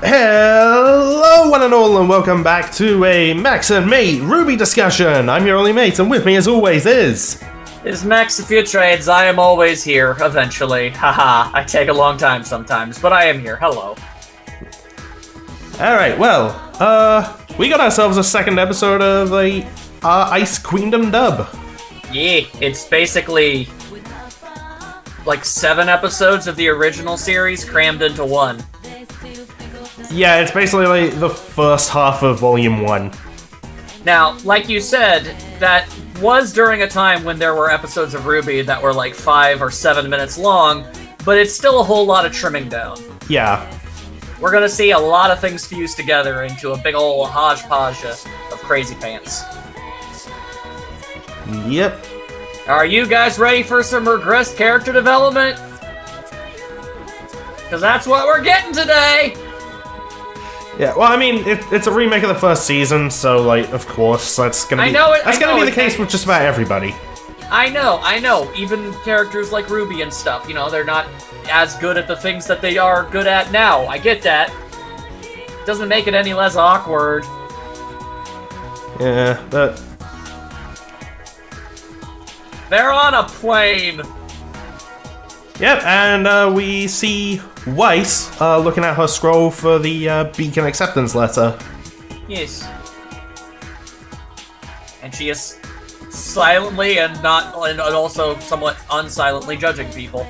Hello one and all and welcome back to a MaxN'Mate RWBY discussion. I'm your only mate and with me as always is Max. If you trades, I am always here, eventually. Haha, I take a long time sometimes, but I am here. Hello. Alright, well, we got ourselves a second episode of the Ice Queendom dub. Yeah, it's basically like 7 episodes of the original series crammed into one. Yeah, it's basically like the first half of Volume 1. Now, like you said, that was during a time when there were episodes of RWBY that were like 5 or 7 minutes long, but it's still a whole lot of trimming down. Yeah. We're gonna see a lot of things fused together into a big ol' hodgepodge of crazy pants. Yep. Are you guys ready for some regressed character development? Because that's what we're getting today! Yeah, well, I mean, it's a remake of the first season, so, like, of course, that's gonna be the case with just about everybody. I know. Even characters like RWBY and stuff, you know, they're not as good at the things that they are good at now. I get that. Doesn't make it any less awkward. Yeah, but... They're on a plane! Yep, and we see Weiss looking at her scroll for the Beacon acceptance letter. Yes. And she is silently and also somewhat unsilently judging people.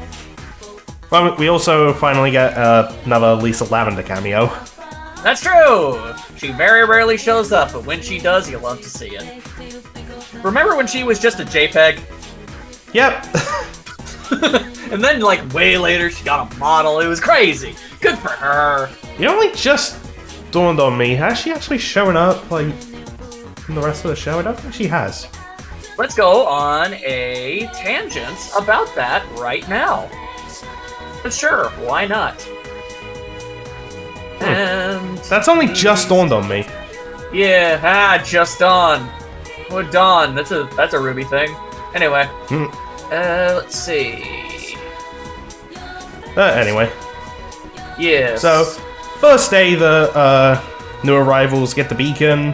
Well, we also finally get another Lisa Lavender cameo. That's true! She very rarely shows up, but when she does, you love to see it. Remember when she was just a JPEG? Yep. And then, like, way later, she got a model. It was crazy. Good for her. You know, like, just dawned on me. Has she actually shown up, like, in the rest of the show? I don't think she has. Let's go on a tangent about that right now. But sure, why not? And... That's only just dawned on me. Yeah, just dawn. Oh, dawn. That's a RWBY thing. Anyway. Let's see. Anyway. Yes. So, first day, the new arrivals get the beacon.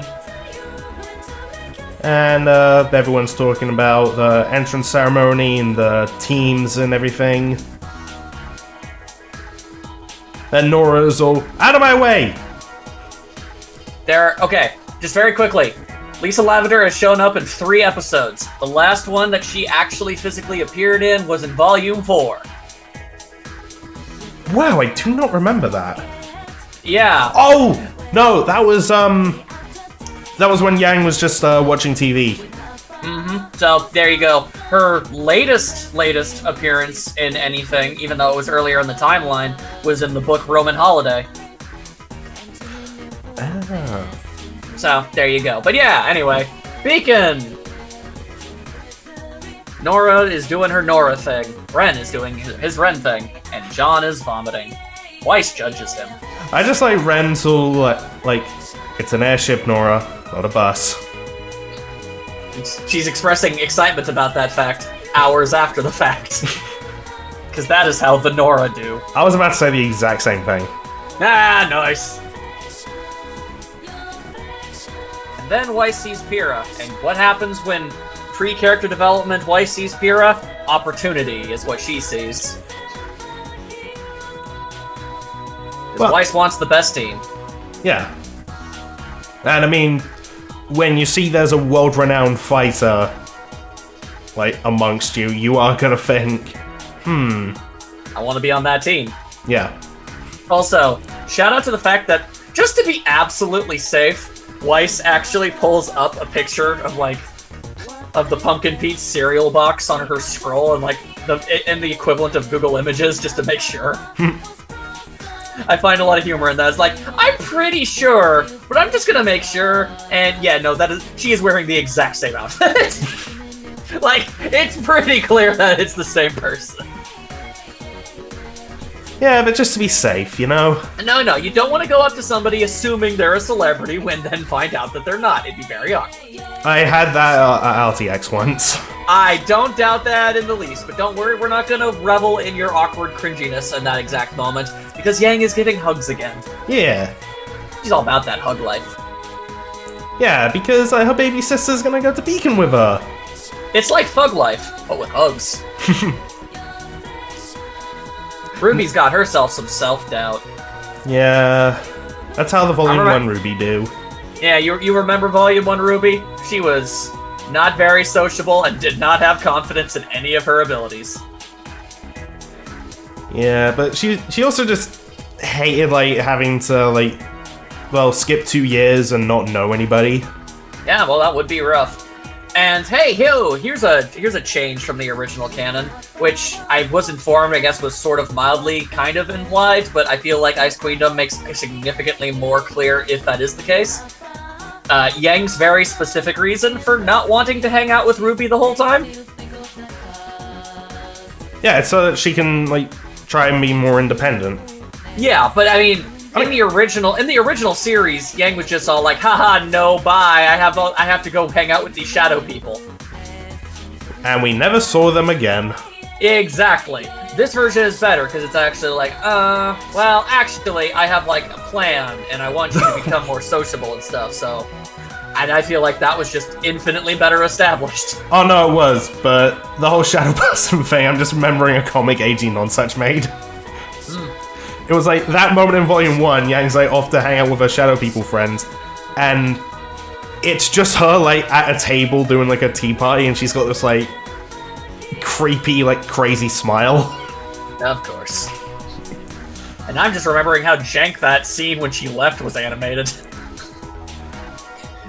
And everyone's talking about the entrance ceremony and the teams and everything. And Nora's all, out of my way! Okay, just very quickly. Lisa Lavender has shown up in 3 episodes. The last one that she actually physically appeared in was in Volume 4. Wow, I do not remember that. Yeah. Oh! No, that was when Yang was just watching TV. Mm-hmm. So, there you go. Her latest appearance in anything, even though it was earlier in the timeline, was in the book Roman Holiday. Oh. So, there you go. But yeah, anyway. Beacon! Nora is doing her Nora thing. Ren is doing his Ren thing. And John is vomiting. Weiss judges him. I just like Ren's all like, it's an airship, Nora, not a bus. She's expressing excitement about that fact hours after the fact. Because that is how the Nora do. I was about to say the exact same thing. Ah, nice! And then Weiss sees Pyrrha, and what happens when pre-character development Weiss sees Pyrrha? Opportunity is what she sees. Because Weiss wants the best team. Yeah. And I mean, when you see there's a world-renowned fighter, like, amongst you, you are gonna think, I want to be on that team. Yeah. Also, shout out to the fact that, just to be absolutely safe, Weiss actually pulls up a picture of, like, of the Pumpkin Pete cereal box on her scroll and, like, the equivalent of Google Images, just to make sure. I find a lot of humor in that. It's like, I'm pretty sure, but I'm just gonna make sure. And yeah, no, she is wearing the exact same outfit. Like, it's pretty clear that it's the same person. Yeah, but just to be safe, you know? No, you don't want to go up to somebody assuming they're a celebrity when then find out that they're not. It'd be very awkward. I had that at LTX once. I don't doubt that in the least, but don't worry, we're not gonna revel in your awkward cringiness in that exact moment, because Yang is getting hugs again. Yeah. She's all about that hug life. Yeah, because her baby sister's gonna go to Beacon with her. It's like Thug Life, but with hugs. Ruby's got herself some self-doubt. Yeah, that's how the Volume 1 Ruby do. Yeah, you remember Volume 1 Ruby? She was not very sociable and did not have confidence in any of her abilities. Yeah, but she also just hated, like, having to, like, well, skip 2 years and not know anybody. Yeah, well, that would be rough. And hey, here's a change from the original canon, which I was informed, I guess, was sort of mildly kind of implied, but I feel like Ice Queendom makes it significantly more clear if that is the case. Yang's very specific reason for not wanting to hang out with Ruby the whole time. Yeah, it's so that she can, like, try and be more independent. Yeah, but I mean, in the original series, Yang was just all like, haha, no, bye, I have to go hang out with these shadow people. And we never saw them again. Exactly. This version is better, because it's actually like, well, actually, I have, like, a plan, and I want you to become more sociable and stuff, so... And I feel like that was just infinitely better established. Oh no, it was, but the whole shadow person thing, I'm just remembering a comic AG Nonsuch made. It was like, that moment in Volume 1, Yang's like off to hang out with her shadow people friends, and it's just her, like, at a table doing, like, a tea party, and she's got this, like, creepy, like, crazy smile. Of course. And I'm just remembering how jank that scene when she left was animated.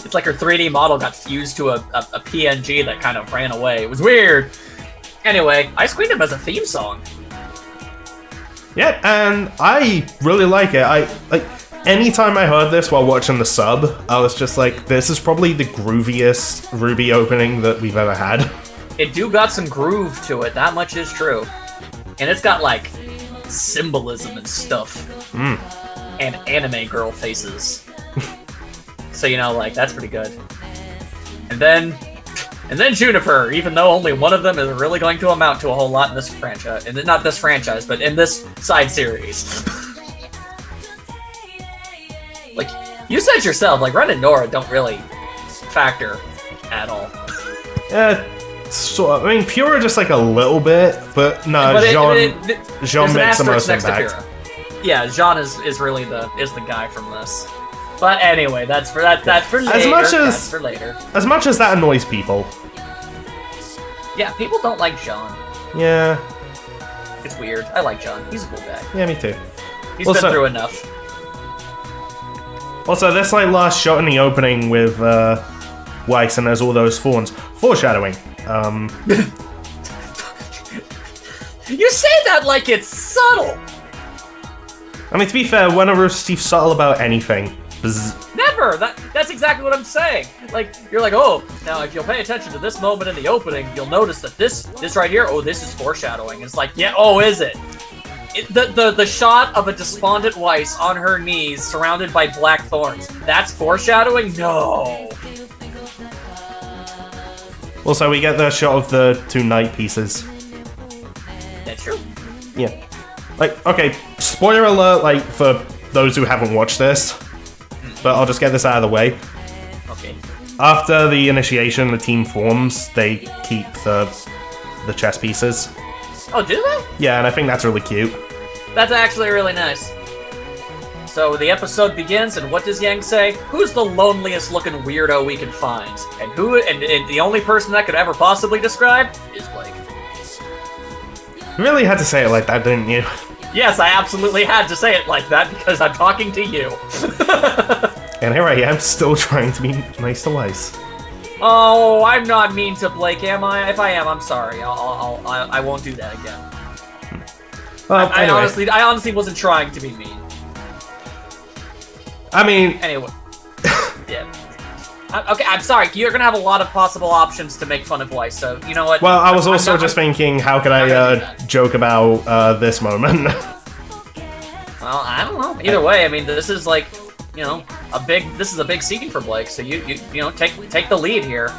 It's like her 3D model got fused to a PNG that kind of ran away. It was weird. Anyway, Ice Queendom has a theme song. Yeah, and I really like it. Anytime I heard this while watching the sub, I was just like, this is probably the grooviest RWBY opening that we've ever had. It do got some groove to it, that much is true. And it's got, like, symbolism and stuff. And anime girl faces. So, you know, like, that's pretty good. And then Juniper, even though only one of them is really going to amount to a whole lot in this franchise. And not this franchise, but in this side series. Like, you said yourself, like, Ren and Nora don't really factor at all. So, I mean, Pura just, like, a little bit, but no, Jean makes the most impact. Yeah, Jean is really the guy from this. But anyway, that's for later. That's for later. As much as that annoys people. Yeah, people don't like Jean. Yeah. It's weird. I like Jean. He's a cool guy. Yeah, me too. He's been through enough. Also, this, like, last shot in the opening with Weiss, and there's all those thorns. Foreshadowing. You say that like it's subtle! I mean, to be fair, when are Rooster Teeth subtle about anything? Never! That's exactly what I'm saying. Like, you're like, oh, now if you'll pay attention to this moment in the opening, you'll notice that this right here, oh, this is foreshadowing. It's like, yeah, oh, is it? The shot of a despondent Weiss on her knees, surrounded by black thorns. That's foreshadowing? No. Also, we get the shot of the 2 night pieces. That's true. Yeah. Like, okay, spoiler alert, like, for those who haven't watched this, but I'll just get this out of the way. Okay. After the initiation, the team forms, they keep the chess pieces. Oh, do they? Yeah, and I think that's really cute. That's actually really nice. So the episode begins, and what does Yang say? Who's the loneliest looking weirdo we can find? And the only person that could ever possibly describe is Blake. You really had to say it like that, didn't you? Yes, I absolutely had to say it like that because I'm talking to you. And here I am, still trying to be nice to Weiss. Oh, I'm not mean to Blake, am I? If I am, I'm sorry. I won't do that again. Anyway. I honestly wasn't trying to be mean. I mean... Anyway. Yeah. Okay, I'm sorry. You're gonna have a lot of possible options to make fun of Weiss, so you know what? Well, I was also just thinking, how could I joke about this moment? Well, I don't know. Either way, I mean, this is like, you know, this is a big scene for Blake, so you know, take the lead here.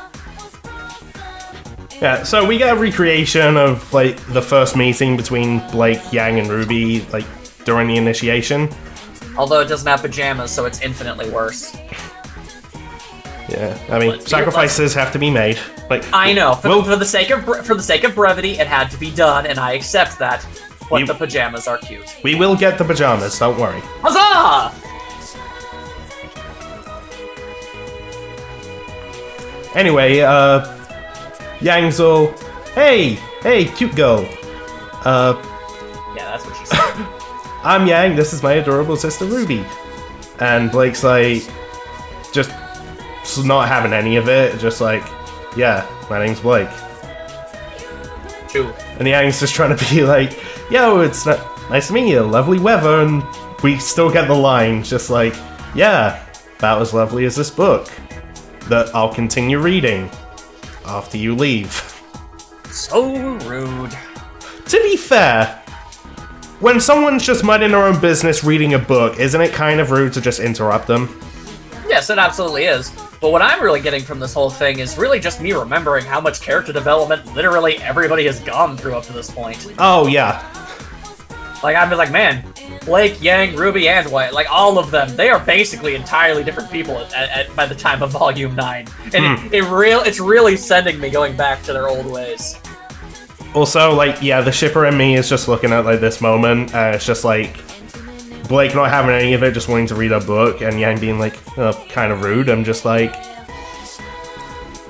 Yeah, so we get a recreation of, like, the first meeting between Blake, Yang, and RWBY, like, during the initiation. Although it doesn't have pajamas, so it's infinitely worse. Yeah, I mean, sacrifices have to be made. Like, I know. For the sake of brevity, it had to be done, and I accept that. But the pajamas are cute. We will get the pajamas, don't worry. Huzzah! Anyway, Yang's all, hey, cute girl. Yeah, that's what she said. I'm Yang, this is my adorable sister Ruby. And Blake's like, just not having any of it, just like, yeah, my name's Blake. True. And Yang's just trying to be like, yo, it's nice to meet you, lovely weather, and we still get the line, just like, yeah, about as lovely as this book that I'll continue reading after you leave. So rude. To be fair, when someone's just minding their own business reading a book, isn't it kind of rude to just interrupt them? Yes, it absolutely is. But what I'm really getting from this whole thing is really just me remembering how much character development literally everybody has gone through up to this point. Oh, yeah. Like, I'm just like, man, Blake, Yang, Ruby, and White, like, all of them, they are basically entirely different people by the time of Volume 9. And it's really sending me going back to their old ways. Also, like, yeah, the shipper in me is just looking at, like, this moment, and it's just like, Blake not having any of it, just wanting to read a book, and Yang being like, kind of rude. I'm just like,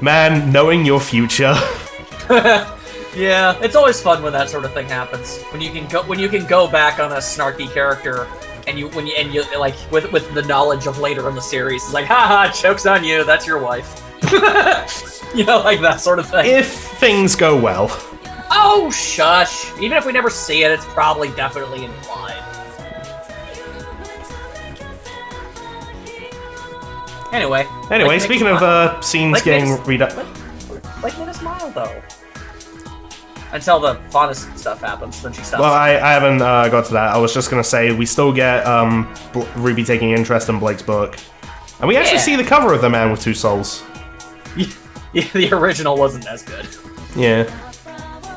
man, knowing your future. Yeah, it's always fun when that sort of thing happens. When you can go back on a snarky character, and you like with the knowledge of later in the series, it's like, haha, joke's on you, that's your wife. You know, like that sort of thing. If things go well. Oh, shush. Even if we never see it, it's probably definitely implied. Anyway, speaking of scenes getting read up. Like made a smile though. Until the fondest stuff happens, then she stops. Well, I haven't got to that. I was just gonna say we still get Ruby taking interest in Blake's book, and we actually see the cover of The Man with Two Souls. Yeah, the original wasn't as good. Yeah.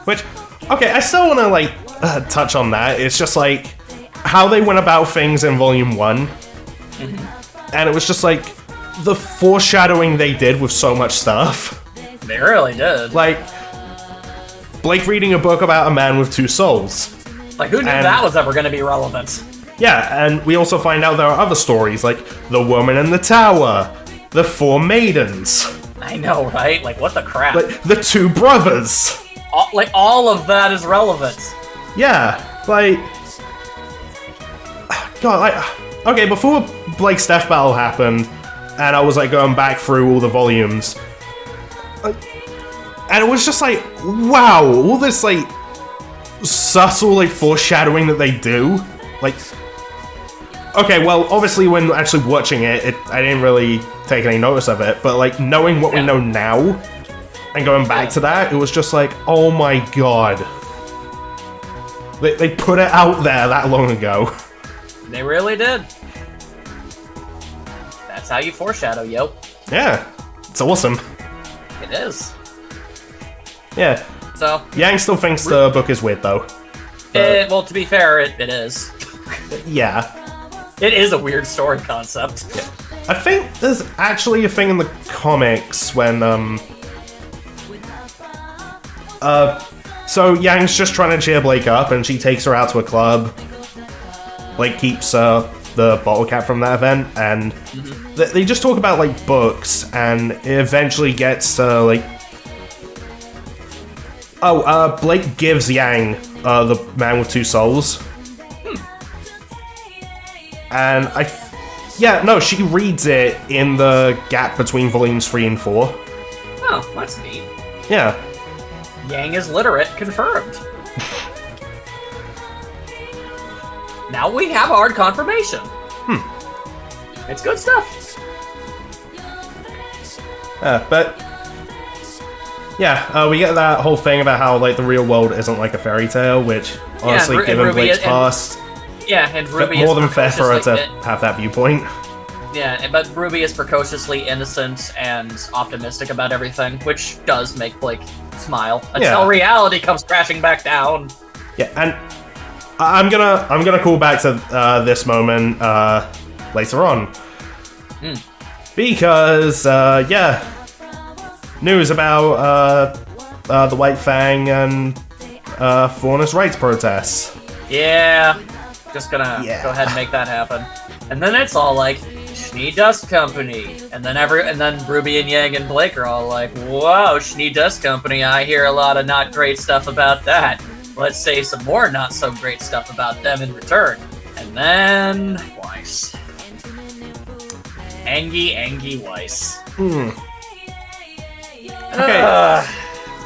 Which, okay, I still want to like touch on that. It's just like how they went about things in Volume 1, and it was just like the foreshadowing they did with so much stuff. They really did. Like, Blake reading a book about a man with two souls. Like, who knew that was ever going to be relevant? Yeah, and we also find out there are other stories, like The Woman in the Tower, The Four Maidens. I know, right? Like, what the crap? Like, The Two Brothers. All of that is relevant. Yeah, like... God, like... Okay, before Blake's death battle happened, and I was, like, going back through all the volumes, and it was just like, wow, all this, like, subtle, like, foreshadowing that they do. Like, okay, well, obviously when actually watching it, I didn't really take any notice of it, but, like, knowing what we know now, and going back to that, it was just like, oh my god. They put it out there that long ago. They really did. That's how you foreshadow, yo. Yeah, it's awesome. It is. Yeah. So Yang still thinks the book is weird, though. Well, to be fair, it is. Yeah. It is a weird story concept. I think there's actually a thing in the comics when, so Yang's just trying to cheer Blake up, and she takes her out to a club. Blake keeps, the bottle cap from that event, and they just talk about, like, books, and it eventually gets, like... Oh, Blake gives Yang, The Man with Two Souls. And she reads it in the gap between volumes 3 and 4. Oh, that's neat. Yeah. Yang is literate, confirmed. Now we have hard confirmation. It's good stuff. But... Yeah, we get that whole thing about how, like, the real world isn't like a fairy tale, which, honestly, given Blake's past... Yeah, and Ruby more than fair for her to have that viewpoint. Yeah, but Ruby is precociously innocent and optimistic about everything, which does make Blake smile until reality comes crashing back down. Yeah, and I'm gonna call back to this moment later on. Because news about the White Fang and Fauna's rights protests. Yeah, just gonna go ahead and make that happen. And then it's all like Schnee Dust Company, and then Ruby and Yang and Blake are all like, "Whoa, Schnee Dust Company! I hear a lot of not great stuff about that. Let's say some more not so great stuff about them in return." And then Weiss, Angie Weiss. Okay.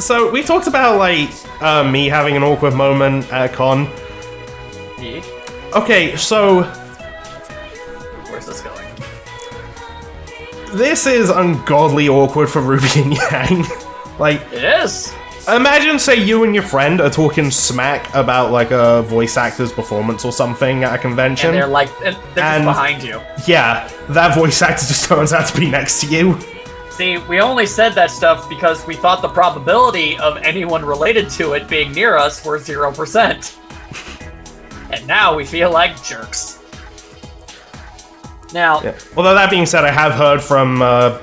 So we talked about like me having an awkward moment at con. Yeah. Okay, so Where's this going? this is ungodly awkward for Ruby and Yang. Like, It is. imagine, say, you and your friend are talking smack about like a voice actor's performance or something at a convention. And they're just behind you. Yeah, that voice actor just turns out to be next to you. See, we only said that stuff because we thought the probability of anyone related to it being near us were 0%. And now we feel like jerks. Now, Although that being said, I have heard from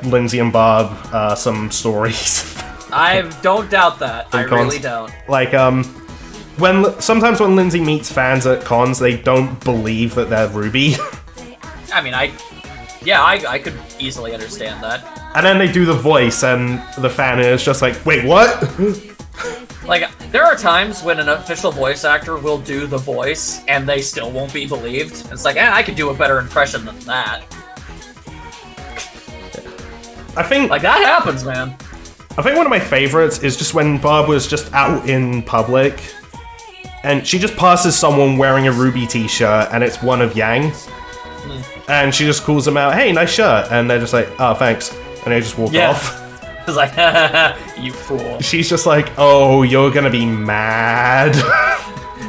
Lindsay and Barb some stories. I don't doubt that. I really don't. Like, sometimes when Lindsay meets fans at cons, they don't believe that they're Ruby. I mean, I could easily understand that. And then they do the voice, and the fan is just like, wait, what? Like, there are times when an official voice actor will do the voice, and they still won't be believed. It's like, I could do a better impression than that. I think... Like, that happens, man. I think one of my favorites is just when Barb was just out in public, and she just passes someone wearing a Ruby t-shirt, and it's one of Yang. And she just calls them out, hey, nice shirt. And they're just like, oh, thanks. And they just walk off. It's like, you fool. She's just like, oh, you're gonna be mad.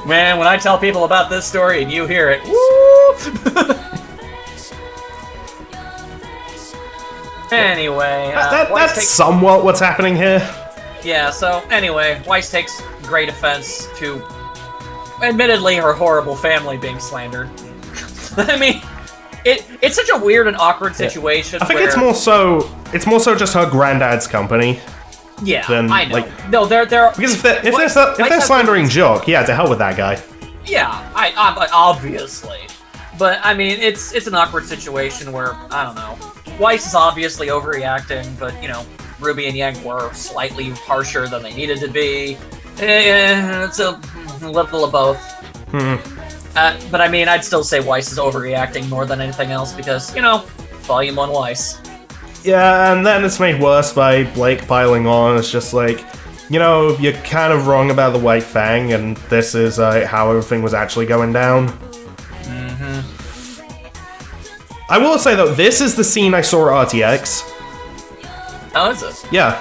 Man, when I tell people about this story and you hear it, whoop! Anyway, that's somewhat what's happening here. Yeah, so anyway, Weiss takes great offense to, admittedly, her horrible family being slandered. I mean, it's such a weird and awkward situation. I think it's more so just her granddad's company. Yeah, than, I know. like, No, they're because if they're slandering Jock, yeah, to hell with that guy. Yeah, I obviously, but I mean, it's an awkward situation where I don't know. Weiss is obviously overreacting, but you know, Ruby and Yang were slightly harsher than they needed to be. It's a little of both. But I mean, I'd still say Weiss is overreacting more than anything else because, you know, Volume 1 Weiss. Yeah, and then it's made worse by Blake piling on. It's just like, you know, you're kind of wrong about the White Fang, and this is how everything was actually going down. I will say, though, this is the scene I saw at RTX. Oh, is it? Yeah.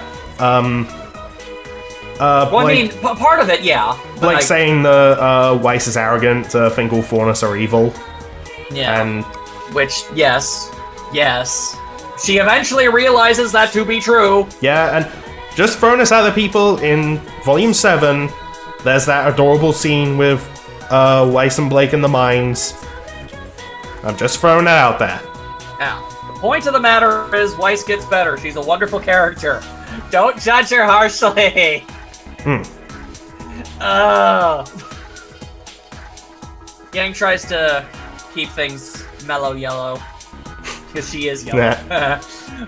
Well, Blake, I mean, part of it, yeah. Blake saying the Weiss is arrogant, think all faunus are evil. Yeah. And which, yes. She eventually realizes that to be true. yeah, and just throwing this out there, people, in Volume 7, there's that adorable scene with Weiss and Blake in the mines. I'm just throwing that out there. Now, the point of the matter is Weiss gets better. She's a wonderful character. Don't judge her harshly. Yang tries to keep things mellow yellow. Because she is yellow.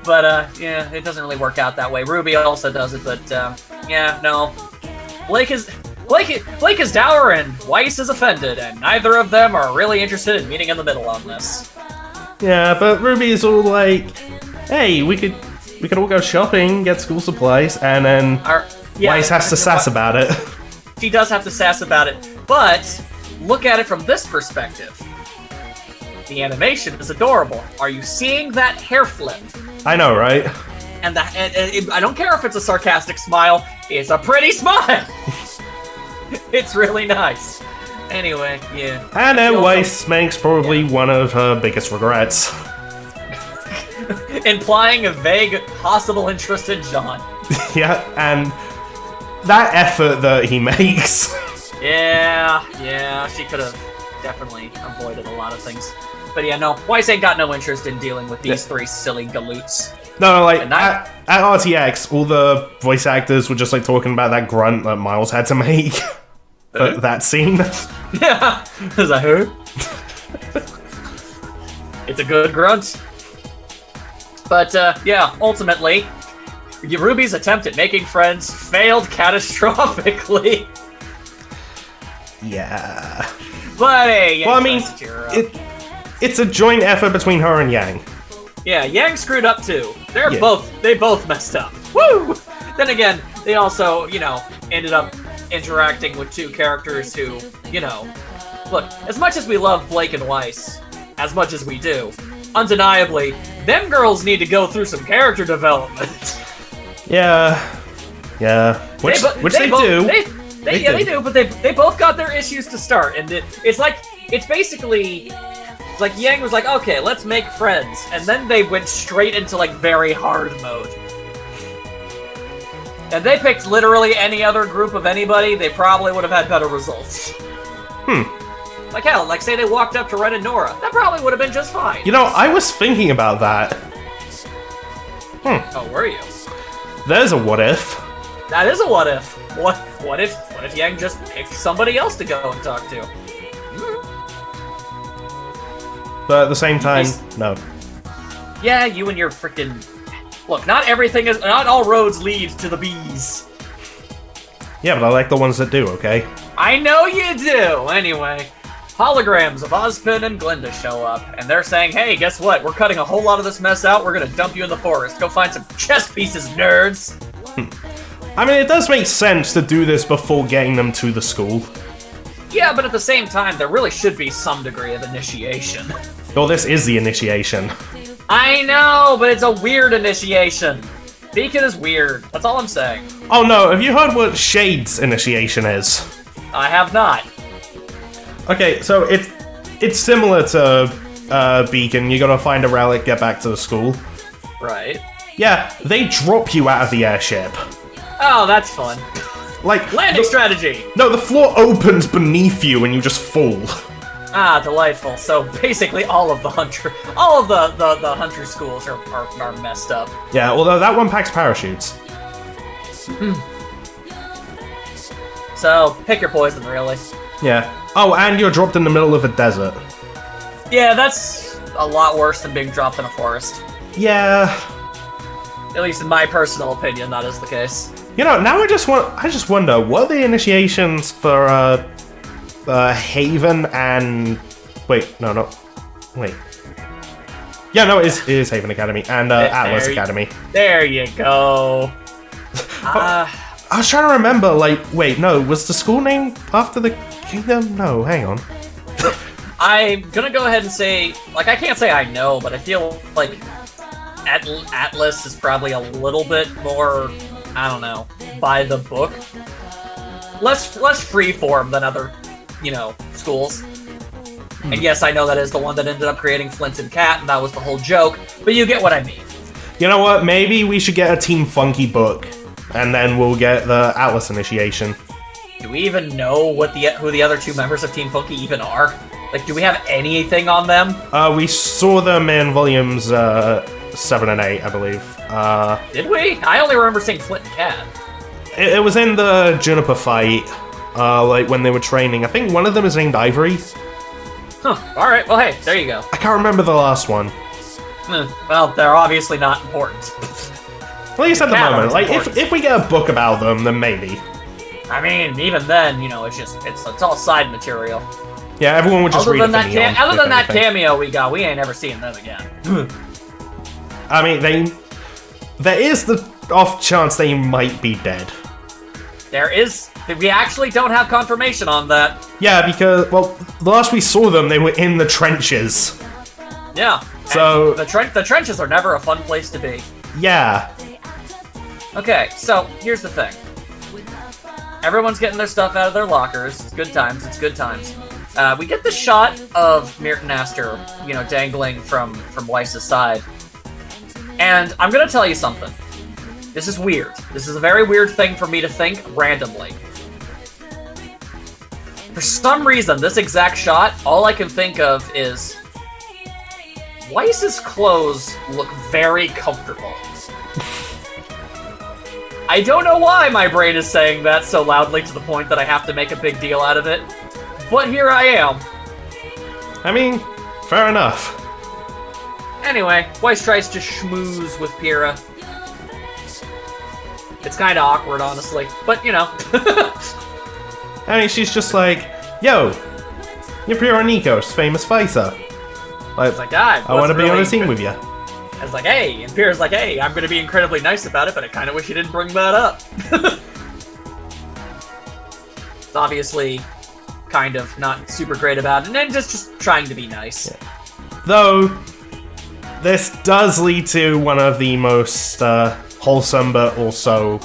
But, yeah, it doesn't really work out that way. Ruby also does it, but, yeah, no. Blake is dour and Weiss is offended, and neither of them are really interested in meeting in the middle on this. Yeah, but Ruby's all like, hey, we could all go shopping, get school supplies, and then Weiss has to sass about it. She does have to sass about it, but look at it from this perspective. The animation is adorable. Are you seeing that hair flip? I know, right? And I don't care if it's a sarcastic smile. It's a pretty smile. It's really nice. Anyway, yeah. And then Weiss makes probably one of her biggest regrets. Implying a vague possible interest in John. Yeah, and that effort that he makes. Yeah, she could have definitely avoided a lot of things. But yeah, no, Weiss ain't got no interest in dealing with these three silly galoots. No, like, at RTX, all the voice actors were just, like, talking about that grunt that Miles had to make for that scene. Yeah, is that who? It's a good grunt. But, yeah, ultimately, Ruby's attempt at making friends failed catastrophically. Yeah. But hey, well, I mean, it's a joint effort between her and Yang. Yeah, Yang screwed up too. They both messed up. Woo! Then again, they also, ended up interacting with two characters who, look, as much as we love Blake and Weiss, as much as we do, undeniably, them girls need to go through some character development. Yeah. Which they do. They do, but they both got their issues to start, and it's like Yang was like, okay, let's make friends, and then they went straight into like very hard mode. And they picked literally any other group of anybody, they probably would have had better results. Like hell, like say they walked up to Ren and Nora, that probably would have been just fine. I was thinking about that. Oh, were you? There's a what if. That is a what if. What if Yang just picked somebody else to go and talk to? But at the same time, no. Yeah, you and your frickin'... Look, not all roads lead to the bees. Yeah, but I like the ones that do, okay? I know you do! Anyway, holograms of Ozpin and Glinda show up, and they're saying, hey, guess what? We're cutting a whole lot of this mess out, we're gonna dump you in the forest. Go find some chess pieces, nerds! I mean, it does make sense to do this before getting them to the school. Yeah, but at the same time, there really should be some degree of initiation. Well, this is the initiation. I know, but it's a weird initiation. Beacon is weird. That's all I'm saying. Oh no, have you heard what Shade's initiation is? I have not. Okay, so it's similar to Beacon. You gotta find a relic, get back to the school. Right. Yeah, they drop you out of the airship. Oh, that's fun. Like landing strategy! No, the floor opens beneath you and you just fall. Ah, delightful. So basically all of the hunter schools are messed up. Yeah, although that one packs parachutes. So, pick your poison, really. Yeah. Oh, and you're dropped in the middle of a desert. Yeah, that's a lot worse than being dropped in a forest. Yeah. At least in my personal opinion, that is the case. Now I just wonder, what are the initiations for Haven and... Wait, no. Wait. Yeah, no, it is Haven Academy and Atlas Academy. There you go. I was trying to remember, wait, no, was the school named after the kingdom? No, hang on. I'm gonna go ahead and say, I can't say I know, but I feel like Atlas is probably a little bit more, I don't know, by the book. Less freeform than other, schools. And yes, I know that is the one that ended up creating Flint and Cat, and that was the whole joke, but you get what I mean. You know what? Maybe we should get a Team Funky book, and then we'll get the Atlas initiation. Do we even know who the other two members of Team Funky even are? Do we have anything on them? We saw them in volumes 7 and 8, I believe. Did we? I only remember seeing Flint and Cat. It was in the Juniper fight, when they were training. I think one of them is named Ivory. Huh, alright, well hey, there you go. I can't remember the last one. Well, they're obviously not important. At least at the moment. If we get a book about them, then maybe. I mean, even then, it's all side material. Yeah, everyone would just read it. Other than that cameo we got, we ain't ever seeing them again. I mean, there is the off chance they might be dead. There is. We actually don't have confirmation on that. Yeah, because, well, the last we saw them, they were in the trenches. Yeah. So the trenches are never a fun place to be. Yeah. Okay, so here's the thing. Everyone's getting their stuff out of their lockers. It's good times. It's good times. We get the shot of Mirton Astor, dangling from Weiss's side. And I'm gonna tell you something. This is weird. This is a very weird thing for me to think randomly. For some reason, this exact shot, all I can think of is Weiss's clothes look very comfortable. I don't know why my brain is saying that so loudly to the point that I have to make a big deal out of it, but here I am. I mean, fair enough. Anyway, Weiss tries to schmooze with Pyrrha. It's kind of awkward, honestly, but you know. I mean, she's just like, yo, you're Pyrrha Nikos, famous fighter. It's like, God, I want to be on a team with you. I was like, hey, and Pyrrha's like, hey, I'm gonna be incredibly nice about it, but I kind of wish you didn't bring that up. It's obviously kind of not super great about it, and then just trying to be nice. Yeah. Though, this does lead to one of the most wholesome but also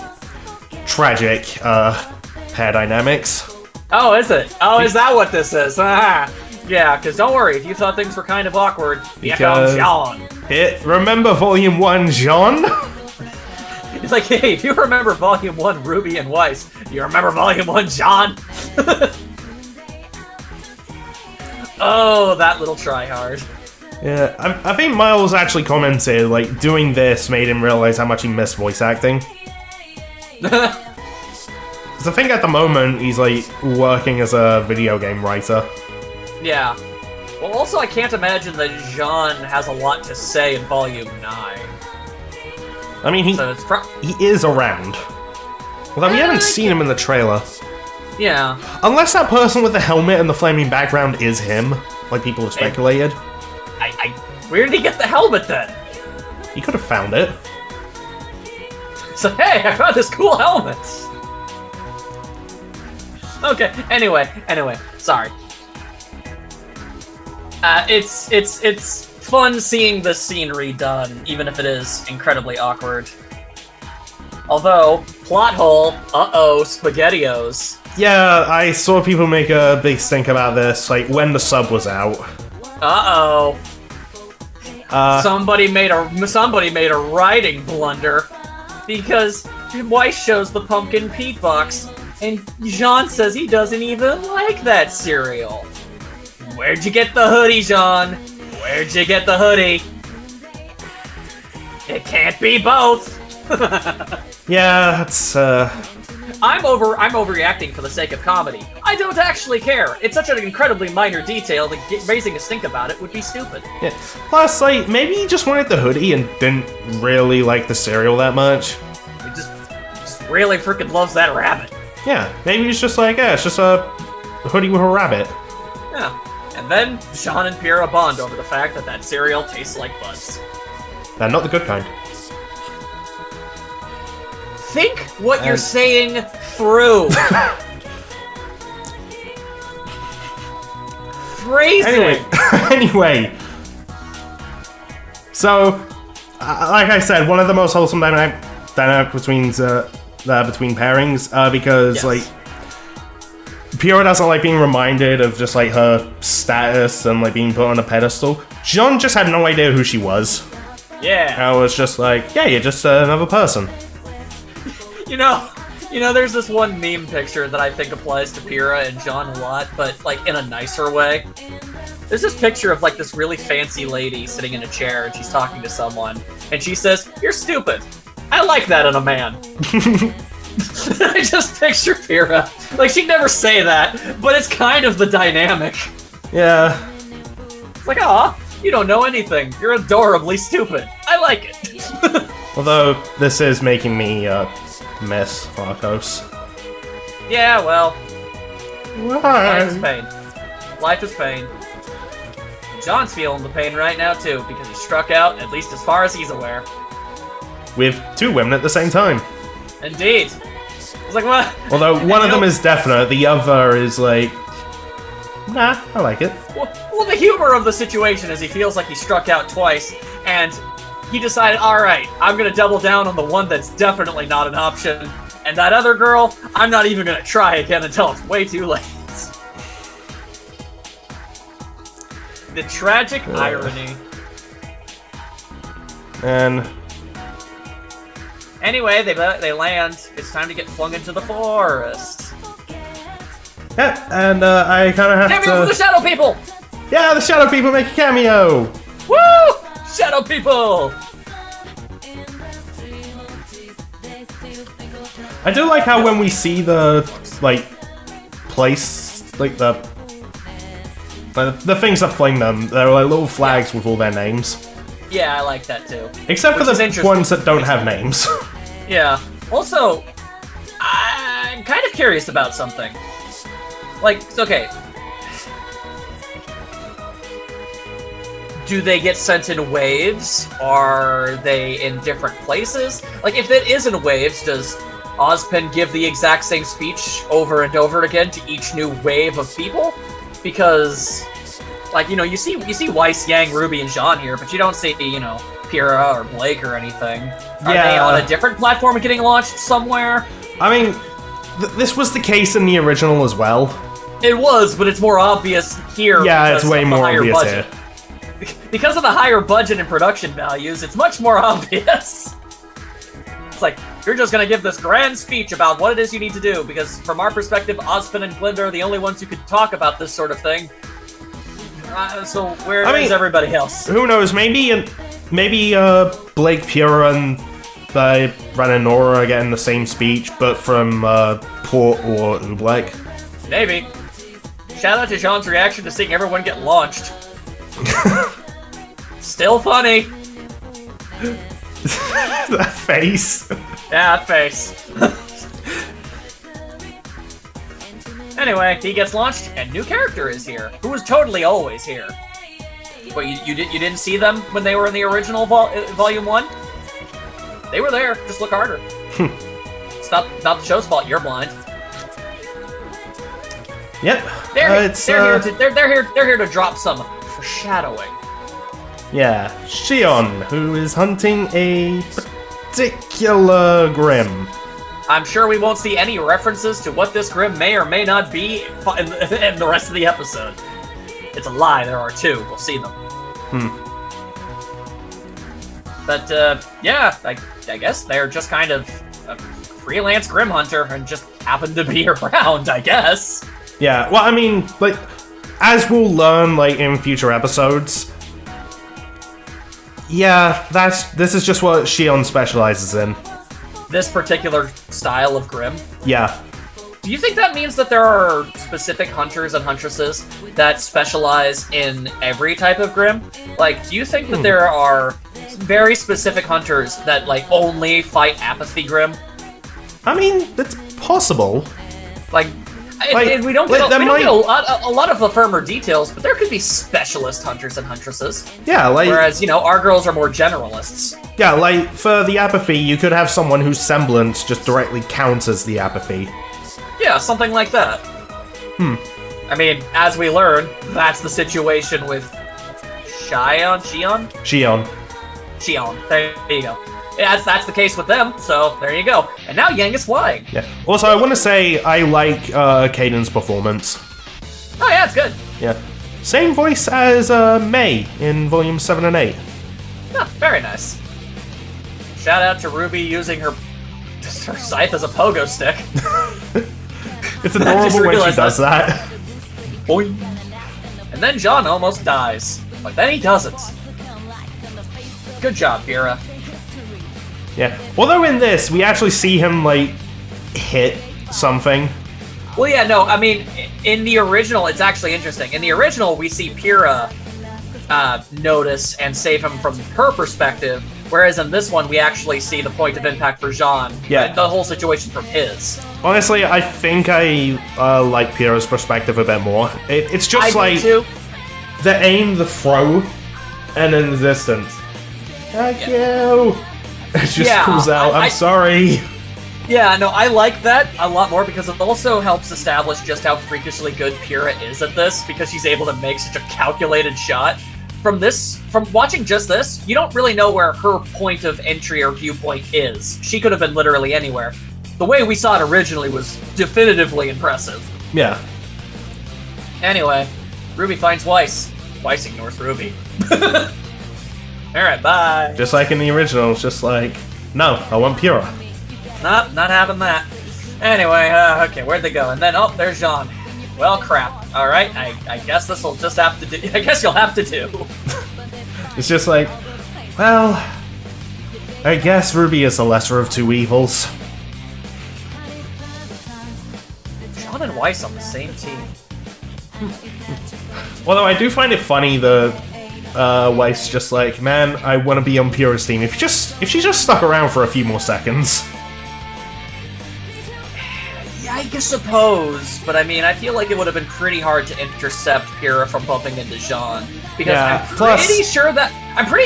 tragic pair dynamics. Oh, is it? Oh, is that what this is? Yeah, because don't worry, if you thought things were kind of awkward, here comes Jean. Remember Volume 1, Jean? It's like, hey, if you remember Volume 1, Ruby and Weiss, you remember Volume 1, Jean? Oh, that little tryhard. Yeah, I think Miles actually commented, like, doing this made him realize how much he missed voice acting. Because I think at the moment, he's, like, working as a video game writer. Yeah. Well, also, I can't imagine that Jean has a lot to say in Volume 9. I mean, he is around. Although we haven't seen him in the trailer. Yeah. Unless that person with the helmet and the flaming background is him, like people have speculated. Where did he get the helmet then? He could have found it. So, hey, I found this cool helmet! Okay, anyway, sorry. It's fun seeing this scene redone, even if it is incredibly awkward. Although, plot hole, SpaghettiOs. Yeah, I saw people make a big stink about this, like, when the sub was out. Somebody made a writing blunder, because Weiss shows the pumpkin Pete box, and Jean says he doesn't even like that cereal. Where'd you get the hoodie, Jean? Where'd you get the hoodie? It can't be both. Yeah, that's I'm overreacting for the sake of comedy. I don't actually care. It's such an incredibly minor detail that raising a stink about it would be stupid. Yeah. Plus, like, maybe he just wanted the hoodie and didn't really like the cereal that much. He just really freaking loves that rabbit. Yeah, maybe he's just like, yeah, it's just a hoodie with a rabbit. Yeah. And then Jean and Pyrrha bond over the fact that cereal tastes like Buzz. And not the good kind. Think what you're saying through. Phrasing. Anyway. So, like I said, one of the most wholesome dynamic between pairings, because yes. like Pyrrha doesn't like being reminded of just like her status and like being put on a pedestal. Jean just had no idea who she was. Yeah. I was just like, yeah, you're just another person. You know, there's this one meme picture that I think applies to Pyrrha and Jean a lot, but like in a nicer way. There's this picture of like this really fancy lady sitting in a chair and she's talking to someone, and she says, "You're stupid. I like that in a man." I just picture Pyrrha. Like, she'd never say that, but it's kind of the dynamic. Yeah. It's like, aw, you don't know anything. You're adorably stupid. I like it. Although, this is making me miss Arcos. Yeah, well. Why? Life is pain. Life is pain. John's feeling the pain right now, too, because he struck out, at least as far as he's aware. With two women at the same time. Indeed. I was like, what? Although one of them is definite, the other is like, nah, I like it. Well, the humor of the situation is he feels like he struck out twice, and he decided, alright, I'm gonna double down on the one that's definitely not an option, and that other girl, I'm not even gonna try again until it's way too late. The tragic irony. And anyway, they land. It's time to get flung into the forest. Yeah, and I kind of have Cameo for the to... Shadow People! Yeah, the Shadow People make a cameo! Woo! Shadow People! I do like how when we see the, like, place, like, the things that fling them, they're like little flags with all their names. Yeah, I like that too. Except for the ones that don't have names. Yeah. Also, I'm kind of curious about something. Like, okay. Do they get sent in waves? Are they in different places? Like, if it is in waves, does Ozpin give the exact same speech over and over again to each new wave of people? Because, like, you know, you see Weiss, Yang, Ruby, and Jean here, but you don't see, you know, Pyrrha or Blake or anything. Are they on a different platform and getting launched somewhere? I mean, this was the case in the original as well. It was, but it's more obvious here. Yeah, it's way more obvious here. Because of the higher budget and production values, it's much more obvious. It's like, you're just gonna give this grand speech about what it is you need to do, because from our perspective, Ozpin and Glinda are the only ones who could talk about this sort of thing. So where is everybody else? Who knows? Maybe Blake, Pyrrha, and Ren and Nora are getting the same speech, but from Port or Oobleck. Maybe. Shout out to Jean's reaction to seeing everyone get launched. Still funny. That face. Yeah, that face. Anyway, he gets launched, and new character is here, who was totally always here. Wait, you didn't see them when they were in the original Volume 1? They were there, just look harder. It's not the show's fault, you're blind. Yep. They're here to drop some foreshadowing. Yeah, Xion, who is hunting a particular Grim. I'm sure we won't see any references to what this Grim may or may not be in the rest of the episode. It's a lie, there are two. We'll see them. But, yeah, I guess they're just kind of a freelance Grim Hunter and just happen to be around, I guess. Yeah, well, I mean, like, as we'll learn, like, in future episodes, yeah, this is just what Xion specializes in. This particular style of Grim? Yeah. Do you think that means that there are specific hunters and huntresses that specialize in every type of Grim? Like, do you think that there are very specific hunters that, like, only fight Apathy Grim? I mean, it's possible. Like, we don't get a lot of the firmer details, but there could be specialist hunters and huntresses. Yeah, like... Whereas, you know, our girls are more generalists. Yeah, like, for the Apathy, you could have someone whose semblance just directly counters the Apathy. Yeah, something like that. I mean, as we learn, that's the situation with Xion? Xion. There you go. Yeah, that's the case with them, so there you go. And now Yang is flying. Yeah. Also, I want to say I like Kaiden's performance. Oh yeah, it's good. Yeah. Same voice as May in Volume 7 and 8. Oh, very nice. Shout out to RWBY using her scythe as a pogo stick. It's adorable when she does that. Boing. And then Jean almost dies. But then he doesn't. Good job, Pyrrha. Yeah. Although in this, we actually see him, like, hit something. Well, yeah, no, I mean, in the original, it's actually interesting. In the original, we see Pyrrha notice and save him from her perspective, whereas in this one, we actually see the point of impact for Jean. Yeah. The whole situation from his. Honestly, I think I like Pyrrha's perspective a bit more. It's just like too. The aim, the throw, and then the distance. Thank you! It just pulls out, I'm sorry. Yeah, no, I like that a lot more because it also helps establish just how freakishly good Pyrrha is at this, because she's able to make such a calculated shot. From watching just this, you don't really know where her point of entry or viewpoint is. She could have been literally anywhere. The way we saw it originally was definitively impressive. Yeah. Anyway, RWBY finds Weiss. Weiss ignores RWBY. Alright, bye. Just like in the original, it's just like, no, I want Pyrrha. Nope, not having that. Anyway, okay, where'd they go? And then, oh, there's Jean. Well, crap. All right, I guess this will just have to do. I guess you'll have to do. It's just like, well, I guess RWBY is the lesser of two evils. John and Weiss on the same team. Although I do find it funny that Weiss just like, man, I want to be on Pura's team. If she just stuck around for a few more seconds. Yeah, I suppose, but I mean, I feel like it would have been pretty hard to intercept Pura from bumping into Jean, because Yeah, I'm plus- pretty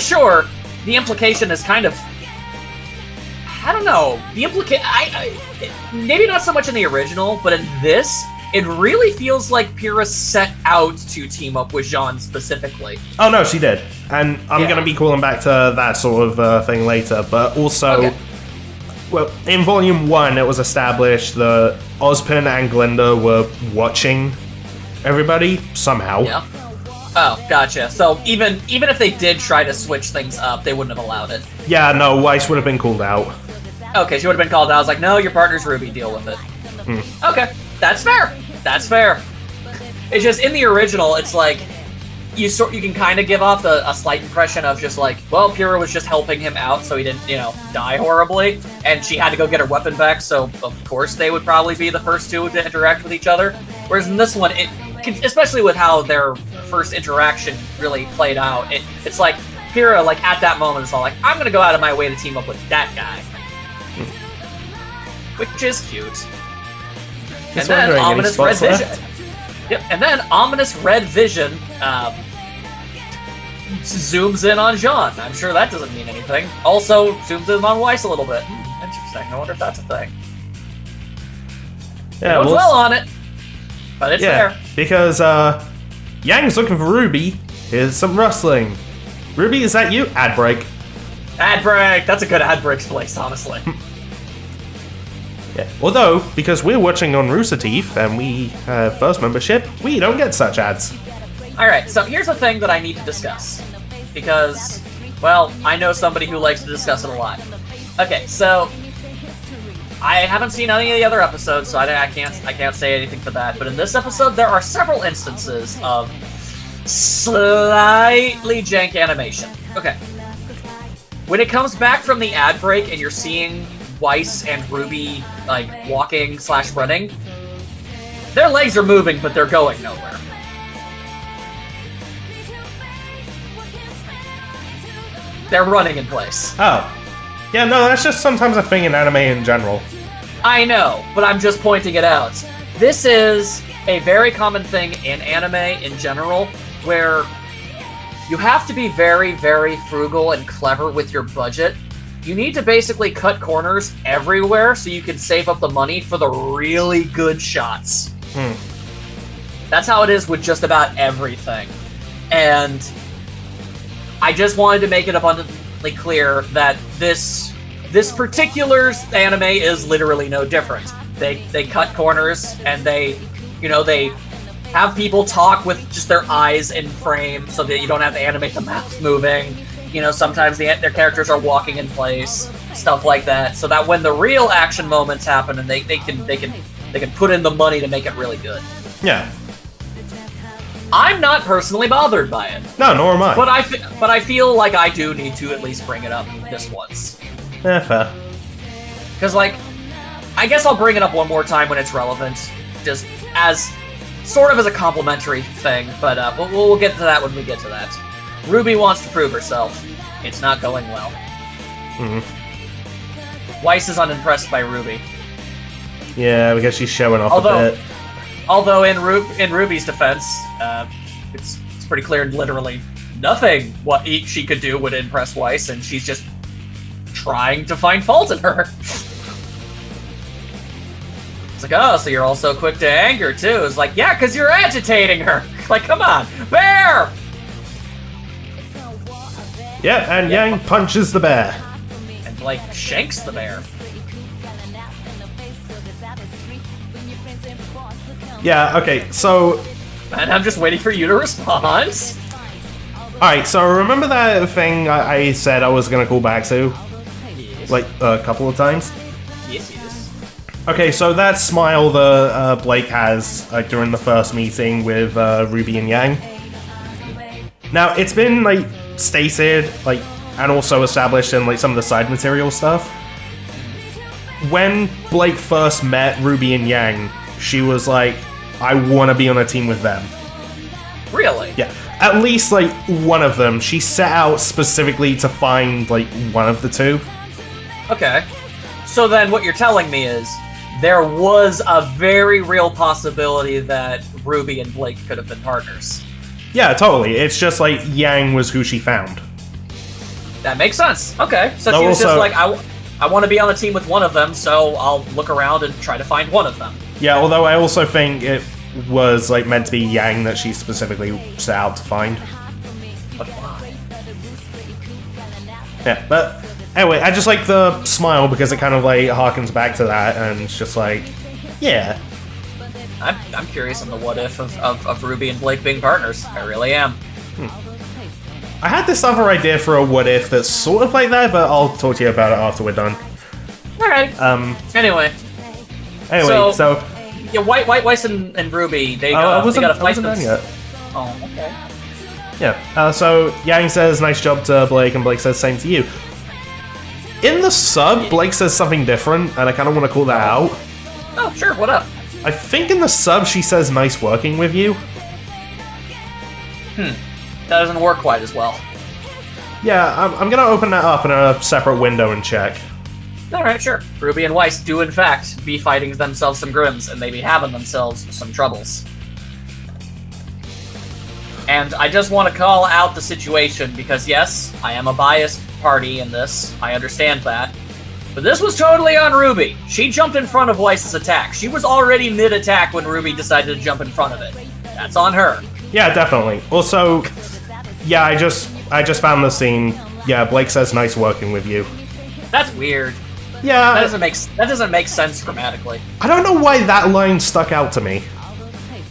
sure the implication is kind of, I don't know, maybe not so much in the original, but in this, it really feels like Pura set out to team up with Jean specifically. Oh no, she did. And I'm going to be calling back to that sort of thing later, but also... Okay. Well, in Volume 1, it was established that Ozpin and Glinda were watching everybody, somehow. Yeah. Oh, gotcha. So even if they did try to switch things up, they wouldn't have allowed it. Yeah, no, Weiss would have been called out. Okay, she would have been called out. I was like, no, your partner's RWBY, deal with it. Okay, that's fair. That's fair. It's just, in the original, it's like, you can kind of give off a slight impression of just like, well, Pura was just helping him out so he didn't, die horribly, and she had to go get her weapon back, so of course they would probably be the first two to interact with each other. Whereas in this one, especially with how their first interaction really played out, it's like, Pura, like, at that moment, is all like, I'm gonna go out of my way to team up with that guy. Which is cute. And then ominous red vision. Yep, and then ominous red vision zooms in on Jean. I'm sure that doesn't mean anything. Also zooms in on Weiss a little bit. Interesting. I wonder if that's a thing. Yeah, It goes well on it, but it's there. Because Yang's looking for RWBY. Here's some rustling. RWBY, is that you? Ad break. Ad break. That's a good ad break place, honestly. Yeah. Although, because we're watching on Rooster Teeth and we have first membership, we don't get such ads. Alright, so here's the thing that I need to discuss. Because, well, I know somebody who likes to discuss it a lot. Okay, so I haven't seen any of the other episodes, so I can't say anything for that. But in this episode, there are several instances of slightly jank animation. Okay. When it comes back from the ad break and you're seeing Weiss and RWBY, like, walking/running, their legs are moving, but they're going nowhere. They're running in place. Oh. Yeah, no, that's just sometimes a thing in anime in general. I know, but I'm just pointing it out. This is a very common thing in anime in general, where you have to be very, very frugal and clever with your budget. You need to basically cut corners everywhere so you can save up the money for the really good shots. That's how it is with just about everything. And I just wanted to make it abundantly clear that this particular anime is literally no different. They cut corners and they have people talk with just their eyes in frame so that you don't have to animate the mouth moving. Sometimes their characters are walking in place, stuff like that, so that when the real action moments happen, and they can put in the money to make it really good. Yeah. I'm not personally bothered by it. No, nor am I. But I feel like I do need to at least bring it up this once. Yeah, fair. Because, like, I guess I'll bring it up one more time when it's relevant, just as sort of as a complimentary thing. But we'll get to that when we get to that. RWBY wants to prove herself. It's not going well. Weiss is unimpressed by RWBY. Yeah, because she's showing off a bit. Although in RWBY's defense, it's pretty clear literally nothing what she could do would impress Weiss, and she's just trying to find fault in her. It's like, oh, so you're also quick to anger too. It's like, yeah, because you're agitating her. Like, come on, bear! Yeah, and Yang punches the bear. And, like, shanks the bear. Yeah, okay, so... And I'm just waiting for you to respond. Alright, so remember that thing I said I was gonna call back to? Yes. Like, a couple of times? Yes. Okay, so that smile that Blake has during the first meeting with Ruby and Yang. Now, it's been like stated, like, and also established in like some of the side material stuff. When Blake first met Ruby and Yang, she was like, "I want to be on a team with them." Really? Yeah, at least like one of them. She set out specifically to find like one of the two. Okay. So then, what you're telling me is, there was a very real possibility that Ruby and Blake could have been partners. Yeah, totally. It's just like Yang was who she found. That makes sense. Okay, so No, she was also- just like, I want to be on the team with one of them, so I'll look around and try to find one of them. Yeah, although I also think it was like meant to be Yang that she specifically set out to find. But why? Yeah, but anyway, I just like the smile because it kind of like harkens back to that, and it's just like, yeah. I'm curious on the what if of Ruby and Blake being partners. I really am. I had this other idea for a what if that's sort of like that, but I'll talk to you about it after we're done. Alright. Anyway, so yeah, Weiss and Ruby, they gotta fight done them. yet. Oh, okay. Yeah, so Yang says, "Nice job" to Blake, and Blake says, "Same to you." In the sub, Blake says something different, and I kind of want to call that out. Oh, sure, what up? I think in the sub she says, "Nice working with you." That doesn't work quite as well. Yeah, I'm gonna open that up in a separate window and check. Alright, sure. Ruby and Weiss do in fact be fighting themselves some grims, and they be having themselves some troubles. And I just want to call out the situation, because yes, I am a biased party in this, I understand that. But this was totally on Ruby. She jumped in front of Weiss's attack. She was already mid-attack when Ruby decided to jump in front of it. That's on her. Yeah, definitely. Also, yeah, I just found the scene. Yeah, Blake says, "Nice working with you." That's weird. Yeah, That doesn't make sense grammatically. I don't know why that line stuck out to me.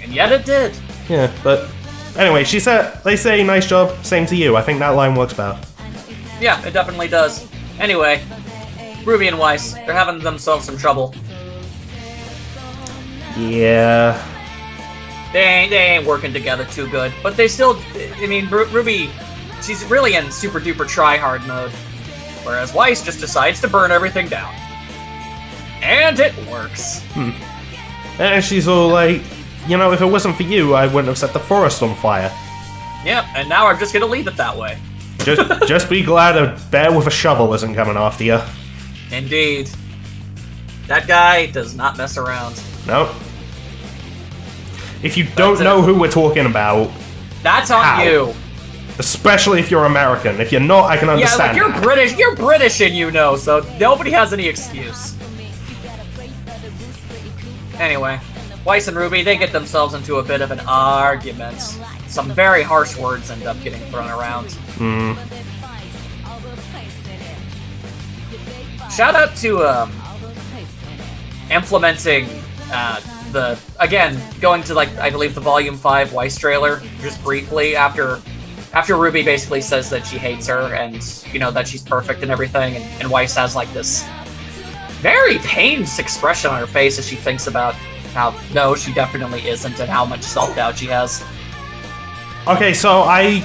And yet it did. Yeah, but anyway, they say, "Nice job, same to you." I think that line works better. Yeah, it definitely does. Anyway, Ruby and Weiss, they're having themselves some trouble. Yeah. They ain't working together too good, but they still, I mean, Ruby, she's really in super duper try hard mode, whereas Weiss just decides to burn everything down. And it works. And she's all like, "You know, if it wasn't for you, I wouldn't have set the forest on fire." Yep, and now I'm just gonna leave it that way. Just be glad a bear with a shovel isn't coming after you. Indeed. That guy does not mess around. No. If you don't know who we're talking about, that's on how? you. Especially if you're American. If you're not, I can understand. Yeah, like you're British and you know, so nobody has any excuse. Anyway, Weiss and Ruby, they get themselves into a bit of an argument. Some very harsh words end up getting thrown around. Shout out to implementing going to, like, I believe the Volume 5 Weiss trailer, just briefly, after Ruby basically says that she hates her and, you know, that she's perfect and everything, and Weiss has, like, this very pained expression on her face as she thinks about how, no, she definitely isn't, and how much self-doubt she has. Okay, so I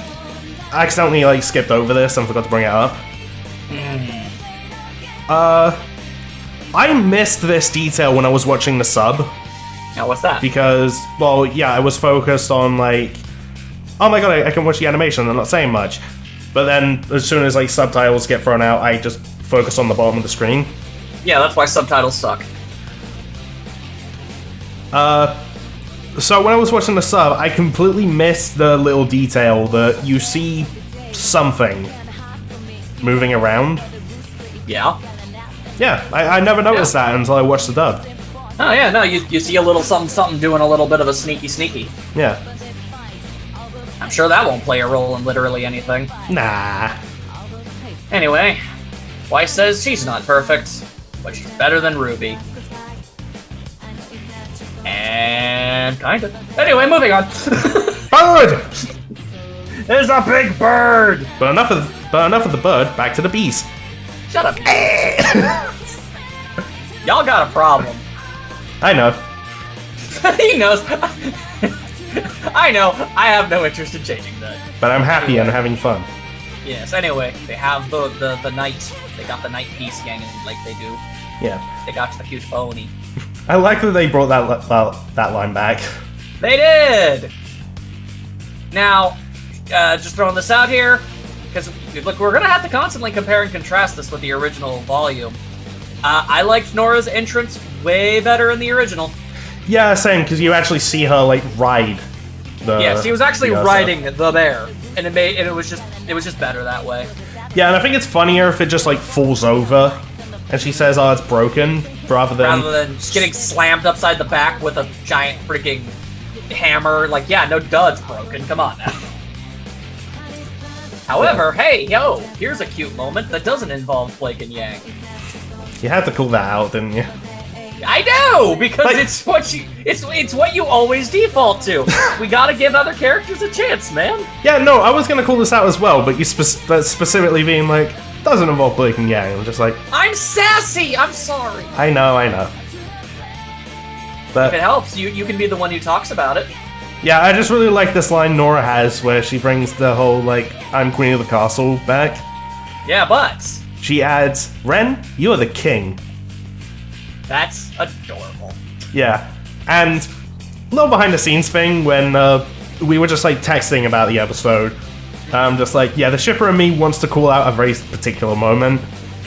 accidentally, like, skipped over this and forgot to bring it up. I missed this detail when I was watching the sub. Now, what's that? Because, well, yeah, I was focused on, like, oh my god, I can watch the animation, I'm not saying much. But then, as soon as, like, subtitles get thrown out, I just focus on the bottom of the screen. Yeah, that's why subtitles suck. So when I was watching the sub, I completely missed the little detail that you see something moving around. Yeah? Yeah, I never noticed that until I watched the dub. Oh yeah, no, you see a little something doing a little bit of a sneaky. Yeah. I'm sure that won't play a role in literally anything. Nah. Anyway, Weiss says she's not perfect, but she's better than Ruby. And kinda. Anyway, moving on. Bird! There's a big bird! But enough of the bird, back to the bees. Shut up. Y'all got a problem. I know. He knows. I know. I have no interest in changing that. But I'm happy and having fun. Yes. Anyway, they have the knight. They got the knight piece ganging like they do. Yeah. They got the huge pony. I like that they brought that line back. They did. Now, just throwing this out here, because look, we're gonna have to constantly compare and contrast this with the original volume. I liked Nora's entrance way better in the original. Yeah, same, because you actually see her, like, ride the... Yeah, she was actually riding the bear, and it was just better that way. Yeah, and I think it's funnier if it just, like, falls over, and she says, oh, it's broken, rather than just getting slammed upside the back with a giant freaking hammer. Like, yeah, no, duh, it's broken. Come on now. However, hey, yo, here's a cute moment that doesn't involve Blake and Yang. You had to call that out, didn't you? I know, because Like- it's what you always default to. We gotta give other characters a chance, man. Yeah, no, I was gonna call this out as well, but you specifically being like, doesn't involve Blake and Yang. I'm just like, I'm sassy. I'm sorry. I know. If it But helps, you can be the one who talks about it. yeah, I just really like this line Nora has where she brings the whole, like, I'm queen of the castle back. Yeah, but She adds, Ren, you are the king. that's adorable. Yeah, and a little behind the scenes thing when we were just like texting about the episode. I'm just like, yeah, the shipper and me wants to call out a very particular moment.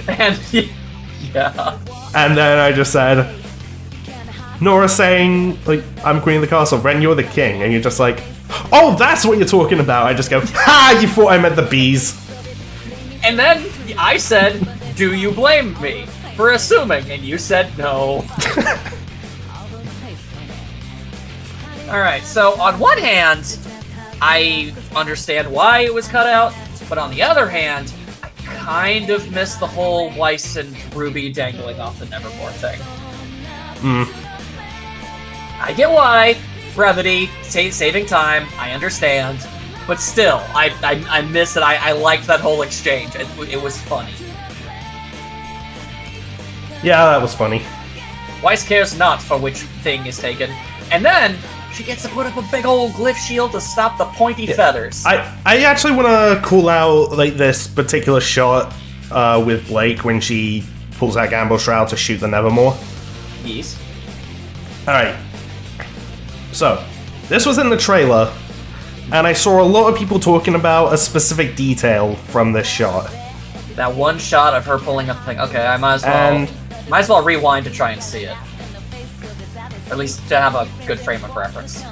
And yeah. And then I just said, Nora saying, like, I'm queen of the castle, Ren, you're the king. And you're just like, oh, that's what you're talking about. I just go, ha, you thought I meant the bees. And then I said, do you blame me for assuming? And you said no. Alright, so on one hand, I understand why it was cut out, but on the other hand, I kind of miss the whole Weiss and Ruby dangling off the Nevermore thing. I get why. Brevity, saving time, I understand. But still, I miss it. I liked that whole exchange. It was funny. Yeah, that was funny. Weiss cares not for which thing is taken. And then, she gets to put up a big old glyph shield to stop the pointy feathers. I actually want to call out, like, this particular shot with Blake when she pulls out Gamble Shroud to shoot the Nevermore. Yes. Alright. So, this was in the trailer, and I saw a lot of people talking about a specific detail from this shot. That one shot of her pulling up the thing. Okay, I might as well rewind to try and see it. Or at least to have a good frame of reference.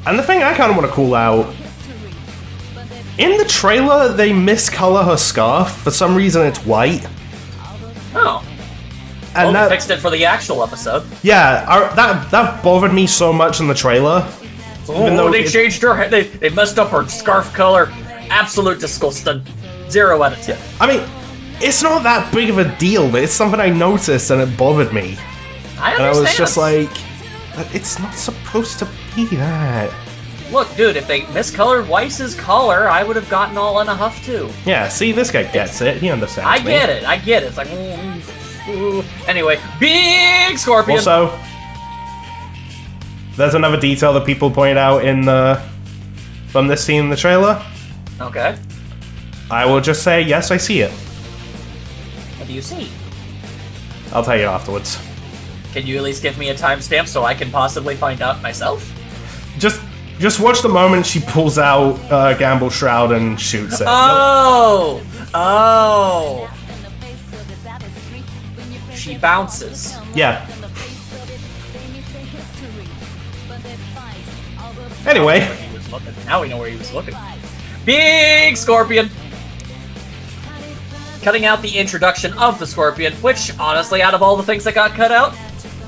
And the thing I kind of want to call out, in the trailer, they miscolor her scarf. For some reason, it's white. Oh. And Well, they fixed it for the actual episode. Yeah, that bothered me so much in the trailer. Even though They changed her. They messed up her scarf color. Absolute disgusting. 0 out of 10. I mean, it's not that big of a deal, but it's something I noticed and it bothered me. I understand. And I was just like, it's not supposed to be that. Look, dude, if they miscolored Weiss's collar, I would have gotten all in a huff too. Yeah, see, this guy gets it. He understands I me. get it. It's like, Anyway, big scorpion. Also, there's another detail that people pointed out in from this scene in the trailer. Okay. I will just say, yes, I see it. What do you see? I'll tell you afterwards. Can you at least give me a timestamp so I can possibly find out myself? Just watch the moment she pulls out Gamble Shroud and shoots it. Oh! Oh! She bounces. Yeah. Anyway. Now we know where he was looking. Big scorpion! Cutting out the introduction of the scorpion, which, honestly, out of all the things that got cut out,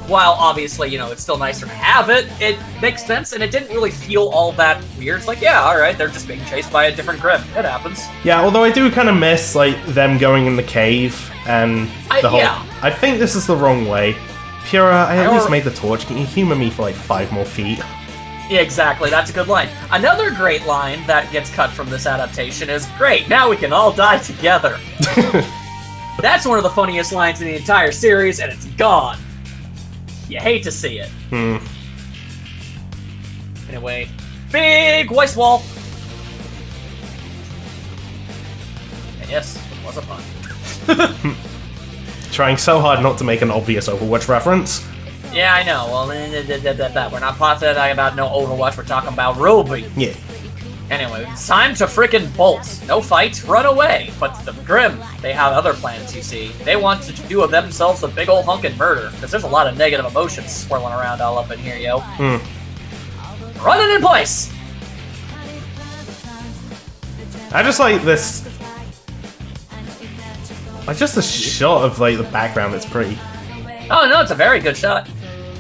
while obviously, it's still nicer to have it, it makes sense, and it didn't really feel all that weird. It's like, yeah, alright, they're just being chased by a different Grim. It happens. Yeah, although I do kind of miss, like, them going in the cave and the whole... Yeah. I think this is the wrong way. Pura, I at least made the torch. Can you humor me for, like, 5 more feet? Yeah, exactly, that's a good line. Another great line that gets cut from this adaptation is, great, now we can all die together. That's one of the funniest lines in the entire series, and it's gone. You hate to see it. Hmm. Anyway, big waste wall. And yes, it was a pun. Trying so hard not to make an obvious Overwatch reference. Yeah, I know. Well, we're not talking about no Overwatch. We're talking about RWBY. Yeah. Anyway, it's time to frickin' bolt. No fight, run away. But the Grim, they have other plans, you see. They want to do of themselves a big ol' hunkin' murder, because there's a lot of negative emotions swirling around all up in here, yo. Run it in place! I just like this... Like, just the shot of, like, the background, it's pretty. Oh, no, it's a very good shot.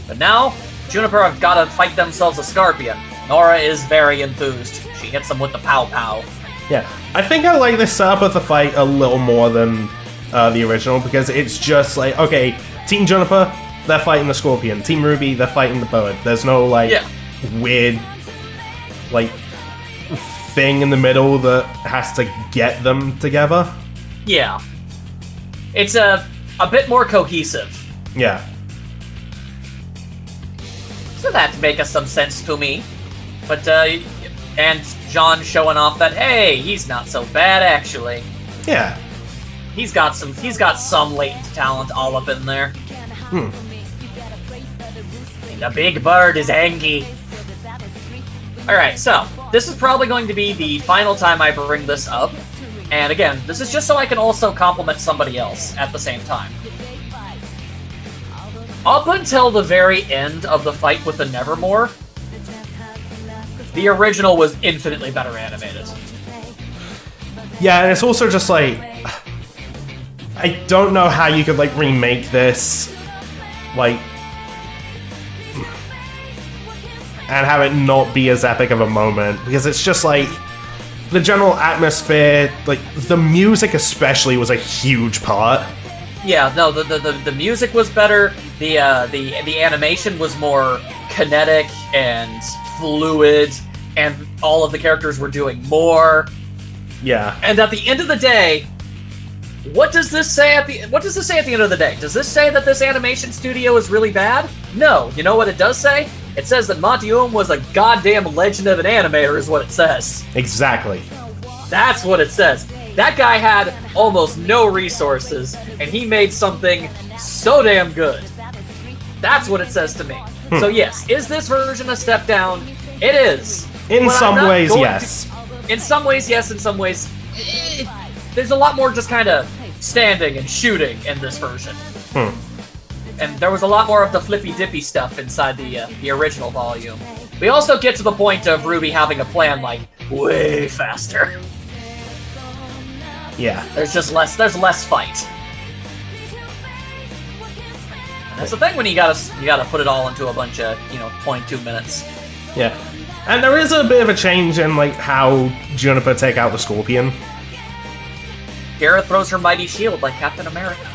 But now, Juniper have gotta fight themselves a Scorpion. Nora is very enthused. She hits them with the pow-pow. Yeah, I think I like this setup of the fight a little more than the original, because it's just like, okay, Team Juniper, they're fighting the Scorpion. Team RWBY, they're fighting the Bird. There's no, like, weird, like, thing in the middle that has to get them together. Yeah. It's a bit more cohesive. Yeah. So that makes some sense to me. But, and John showing off that, hey, he's not so bad, actually. Yeah. He's got some latent talent all up in there. And the big bird is angry. Alright, so, this is probably going to be the final time I bring this up. And again, this is just so I can also compliment somebody else at the same time. Up until the very end of the fight with the Nevermore, the original was infinitely better animated. Yeah, and it's also just like... I don't know how you could, like, remake this, like... and have it not be as epic of a moment, because it's just like... The general atmosphere, like, the music especially was a huge part. Yeah, no, the music was better, the animation was more kinetic and fluid, and all of the characters were doing more. Yeah. And at the end of the day, what does this say at the end of the day? Does this say that this animation studio is really bad? No. You know what it does say? It says that Montium was a goddamn legend of an animator, is what it says. Exactly. That's what it says. That guy had almost no resources, and he made something so damn good. That's what it says to me. So yes, is this version a step down? It is. In some ways, yes. In some ways, yes. In some ways, there's a lot more just kind of standing and shooting in this version. And there was a lot more of the flippy-dippy stuff inside the original volume. We also get to the point of RWBY having a plan, like, way faster. Yeah. There's less fight. And that's the thing when you gotta put it all into a bunch of, 0.2 minutes. Yeah. And there is a bit of a change in, like, how Juniper take out the Scorpion. Gareth throws her mighty shield like Captain America.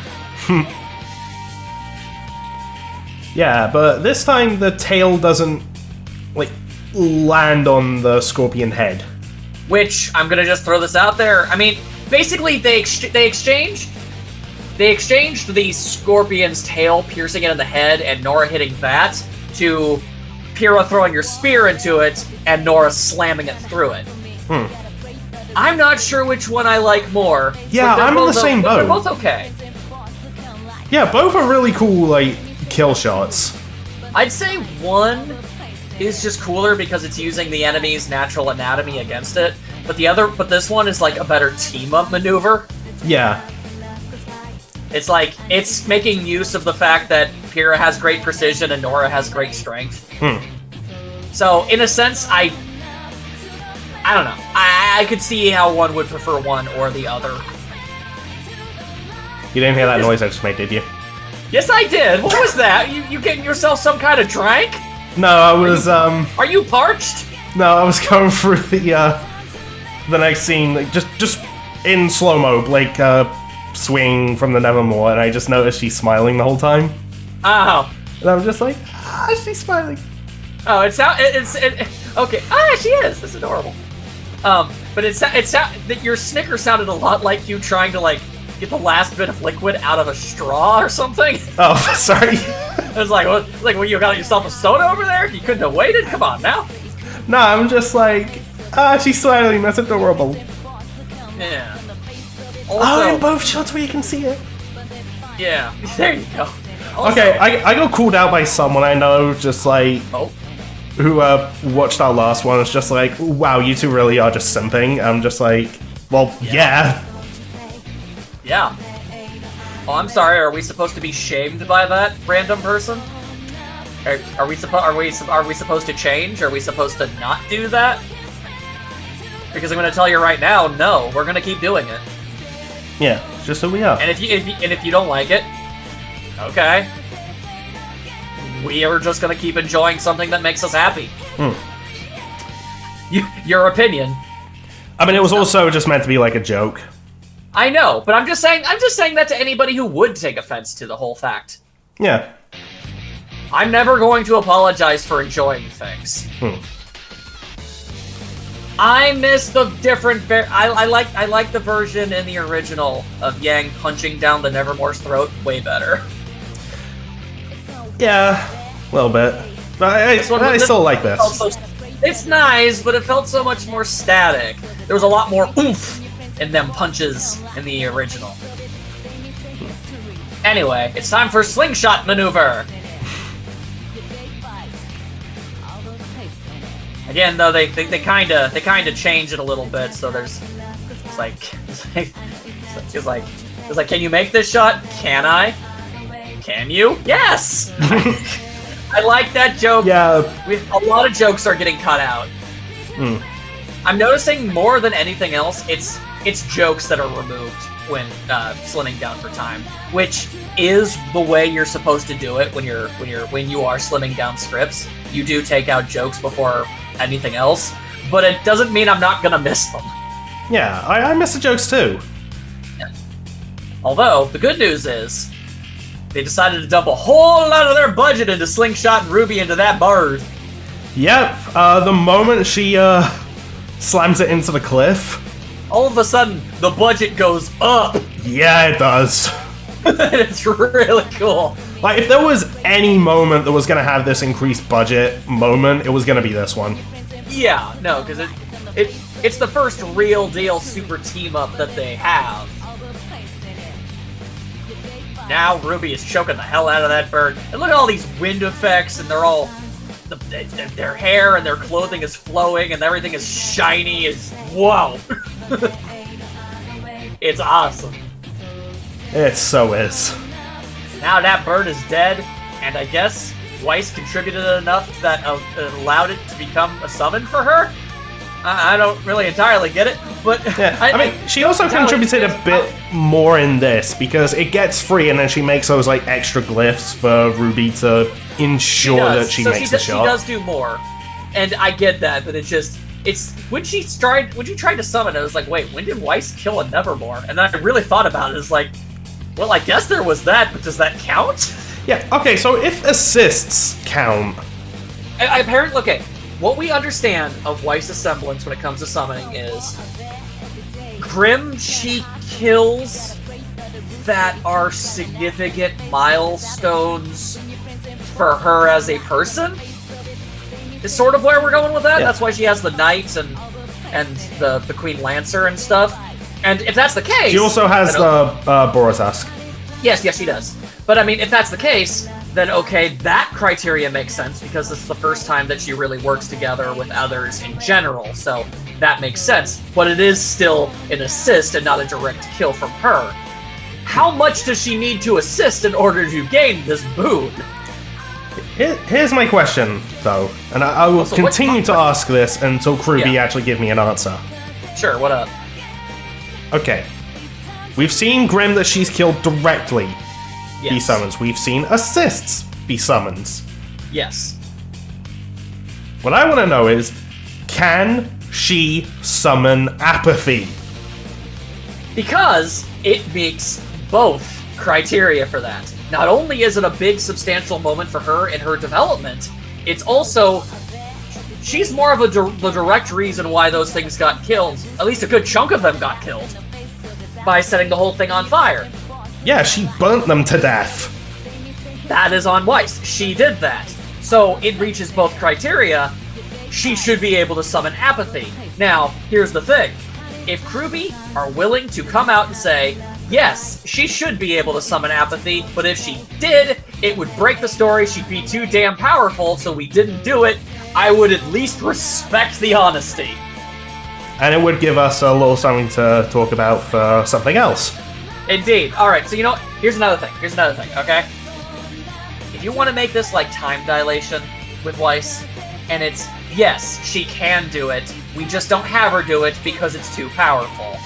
Yeah, but this time the tail doesn't, like, land on the Scorpion head. Which, I'm gonna just throw this out there, I mean, basically they exchanged the Scorpion's tail piercing it in the head and Nora hitting that to Pyrrha throwing your spear into it and Nora slamming it through it. I'm not sure which one I like more. Yeah, I'm in the same boat. They're both okay. Yeah, both are really cool, like, kill shots. I'd say one is just cooler because it's using the enemy's natural anatomy against it, but this one is like a better team-up maneuver. Yeah. It's like, it's making use of the fact that Pyrrha has great precision and Nora has great strength. So, in a sense, I don't know. I could see how one would prefer one or the other. You didn't hear that noise I just made, did you? Yes, I did. What was that? You getting yourself some kind of drink? No, I was, Are you parched? No, I was going through the next scene, like, just in slow-mo, Blake, swing from the Nevermore, and I just noticed she's smiling the whole time. Oh. And I was just like, she's smiling. Oh, okay. She is. That's adorable. But that your snicker sounded a lot like you trying to, like, get the last bit of liquid out of a straw or something. Oh, sorry. It's like, what, you got yourself a soda over there? You couldn't have waited? Come on now. No, I'm just like, she's smiling. That's adorable. Yeah. Also, in both shots where you can see it. Yeah, there you go. Also, okay, I got called out by someone I know, just like, who watched our last one. It's just like, wow, you two really are just simping. I'm just like, well, yeah. Yeah. Oh, I'm sorry. Are we supposed to be shamed by that random person? Are we supposed to change? Are we supposed to not do that? Because I'm going to tell you right now, no, we're going to keep doing it. Yeah, just who we are. And if you don't like it, okay, we are just going to keep enjoying something that makes us happy. Your opinion. I mean, it was also just meant to be like a joke. I know, but I'm just saying that to anybody who would take offense to the whole fact. Yeah. I'm never going to apologize for enjoying things. I miss the different. I like the version in the original of Yang punching down the Nevermore's throat way better. Yeah, a little bit. But I still like this. It's nice, but it felt so much more static. There was a lot more oomph in them punches in the original. Anyway, it's time for slingshot maneuver. Again, though, they kind of change it a little bit. So it's like, can you make this shot? Can I? Can you? Yes. I like that joke. Yeah. A lot of jokes are getting cut out. I'm noticing more than anything else, it's jokes that are removed when slimming down for time, which is the way you're supposed to do it when you are slimming down scripts. You do take out jokes before anything else, but it doesn't mean I'm not gonna miss them. Yeah, I miss the jokes too. Yeah. Although, the good news is, they decided to dump a whole lot of their budget into Slingshot and RWBY into that bird. Yep, the moment she slams it into the cliff, all of a sudden, the budget goes up. Yeah, it does. It's really cool. Like, if there was any moment that was going to have this increased budget moment, it was going to be this one. Yeah, no, because it's the first real deal super team-up that they have. Now RWBY is choking the hell out of that bird. And look at all these wind effects, and they're all... their hair and their clothing is flowing, and everything is shiny. It's... whoa! It's awesome. It so is. Now that bird is dead, and I guess Weiss contributed enough that allowed it to become a summon for her? I don't really entirely get it, but... Yeah. I mean, she also contributed a bit more in this, because it gets free, and then she makes those, like, extra glyphs for RWBY to ensure that she makes the shot. She does do more, and I get that, but when she tried to summon it, I was like, wait, when did Weiss kill a Nevermore? And then I really thought about it, it's like, well, I guess there was that, but does that count? Yeah, okay, so if assists count... Apparently, okay, what we understand of Weiss's semblance when it comes to summoning is... Grimm, she kills that are significant milestones for her as a person? Is sort of where we're going with that? Yeah. That's why she has the Knights and the Queen Lancer and stuff. And if that's the case... She also has the Borotask. Yes, she does. But I mean, if that's the case, then okay, that criteria makes sense, because this is the first time that she really works together with others in general, so that makes sense. But it is still an assist and not a direct kill from her. How much does she need to assist in order to gain this boon? Here's my question, though, and I will continue to ask this until RWBY actually give me an answer. Sure, what up? Okay. We've seen Grimm that she's killed directly be summons. We've seen assists be summons. Yes. What I want to know is, can she summon apathy? Because it meets both criteria for that. Not only is it a big, substantial moment for her in her development, it's also... she's more of the direct reason why those things got killed. At least a good chunk of them got killed. By setting the whole thing on fire. Yeah, she burnt them to death. That is on Weiss. She did that. So it reaches both criteria. She should be able to summon apathy. Now, here's the thing. If RWBY are willing to come out and say, yes, she should be able to summon apathy, but if she did, it would break the story, she'd be too damn powerful, so we didn't do it, I would at least respect the honesty. And it would give us a little something to talk about for something else. Indeed. Alright, so you know what? Here's another thing, okay? If you want to make this like time dilation with Weiss, and it's, yes, she can do it, we just don't have her do it because it's too powerful.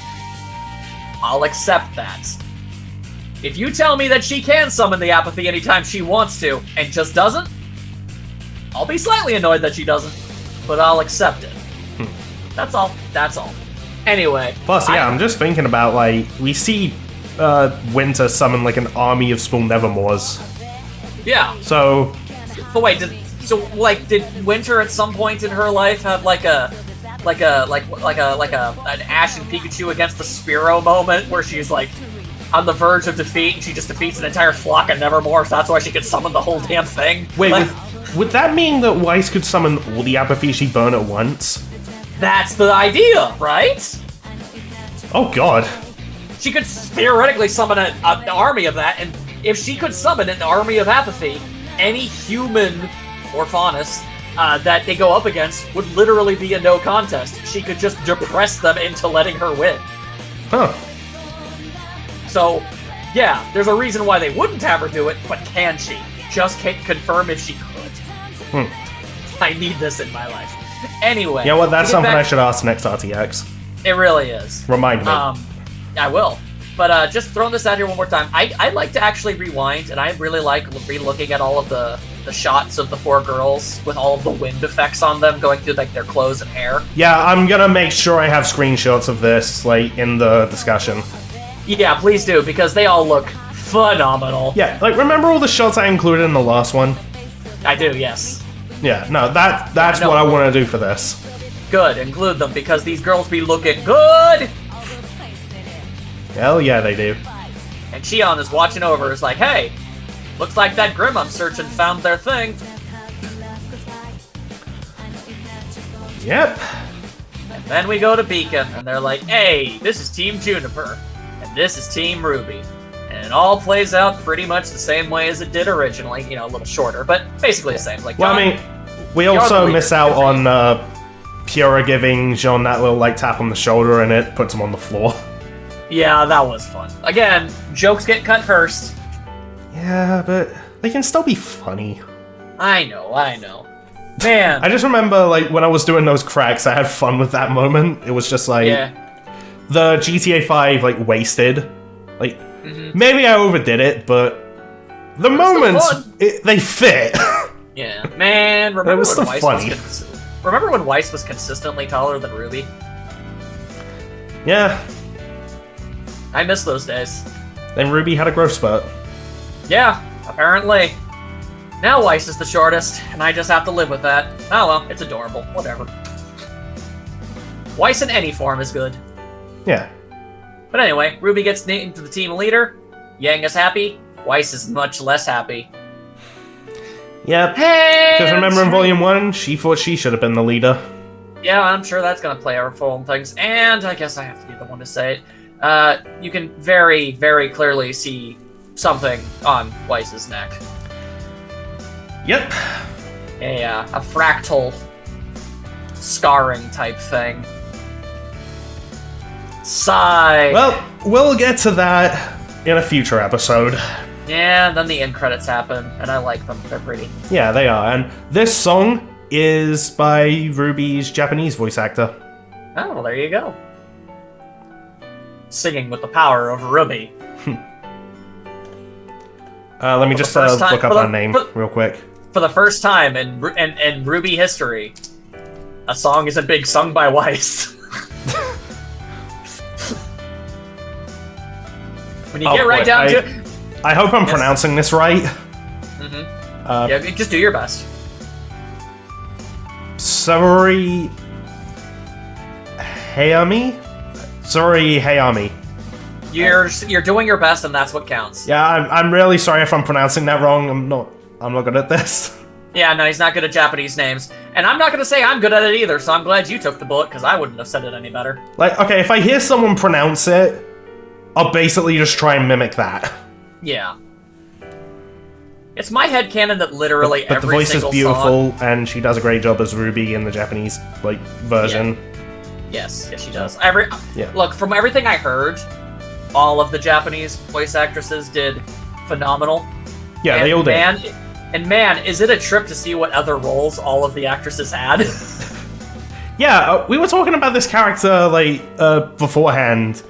I'll accept that. If you tell me that she can summon the apathy anytime she wants to, and just doesn't, I'll be slightly annoyed that she doesn't, but I'll accept it. That's all. Anyway. Plus, yeah, I'm just thinking about, like, we see Winter summon, like, an army of small Nevermores. Yeah. So... But wait, did Winter at some point in her life have, like an Ash and Pikachu against the Spearow moment where she's, like, on the verge of defeat and she just defeats an entire flock of Nevermore, so that's why she could summon the whole damn thing? Wait, like, would that mean that Weiss could summon all the apathy she burned at once? That's the idea, right? Oh god. She could theoretically summon an army of that, and if she could summon an army of apathy, any human or Faunus that they go up against would literally be a no contest. She could just depress them into letting her win. Huh. So, yeah, there's a reason why they wouldn't have her do it, but can she? Just can't confirm if she could. I need this in my life. Anyway. You know what, that's something I should ask next RTX. It really is. Remind me. I will. But just throwing this out here one more time, I like to actually rewind, and I really like re-looking at all of the shots of the four girls with all of the wind effects on them going through like their clothes and hair. Yeah, I'm gonna make sure I have screenshots of this, like, in the discussion. Yeah, please do, because they all look phenomenal. Yeah, like, remember all the shots I included in the last one? I do, yes. Yeah, no, that's what I want to do for this. Good, include them, because these girls be looking good! Hell yeah, they do. And Shion is watching over, is like, hey, looks like that Grim I'm searching found their thing. Yep. And then we go to Beacon, and they're like, hey, this is Team Juniper, and this is Team RWBY. And it all plays out pretty much the same way as it did originally, you know, a little shorter, but basically the same. Like, well, I mean, we also miss out on Pura giving Jean that little, like, tap on the shoulder, and it puts him on the floor. Yeah, that was fun. Again, jokes get cut first. Yeah, but they can still be funny. I know. Man. I just remember, like, when I was doing those cracks, I had fun with that moment. It was just, like, the GTA 5, like, wasted. Like, maybe I overdid it, but the moments, they fit. Yeah, man, remember when Weiss was consistently taller than RWBY? Yeah. I miss those days. Then RWBY had a growth spurt. Yeah, apparently. Now Weiss is the shortest, and I just have to live with that. Oh well, it's adorable. Whatever. Weiss in any form is good. Yeah. But anyway, RWBY gets named to the team leader. Yang is happy. Weiss is much less happy. Yep. Because remember in Volume 1, she thought she should have been the leader. Yeah, I'm sure that's going to play our role in things. And I guess I have to be the one to say it. You can very, very clearly see something on Weiss's neck. Yep. A fractal scarring type thing. Sigh. Well, we'll get to that in a future episode. Yeah, then the end credits happen, and I like them. They're pretty. Yeah, they are. And this song is by RWBY's Japanese voice actor. Oh, well, there you go. Singing with the power of RWBY. Let me just look up her name real quick. For the first time in RWBY history, a song isn't being sung by Weiss. When you get right down to it... I hope I'm pronouncing this right. Yeah, just do your best. Sorry, Hayami? You're doing your best, and that's what counts. Yeah, I'm really sorry if I'm pronouncing that wrong. I'm not good at this. Yeah, no, he's not good at Japanese names. And I'm not going to say I'm good at it either, so I'm glad you took the bullet, because I wouldn't have said it any better. Like, okay, if I hear someone pronounce it, I'll basically just try and mimic that. Yeah. It's my headcanon that literally but every the voice is single beautiful, song... and she does a great job as RWBY in the Japanese, like, version. Yeah. Yes, she does. Yeah. Look, from everything I heard, all of the Japanese voice actresses did phenomenal. Yeah, they all did. Man, is it a trip to see what other roles all of the actresses had? Yeah, we were talking about this character, like, beforehand.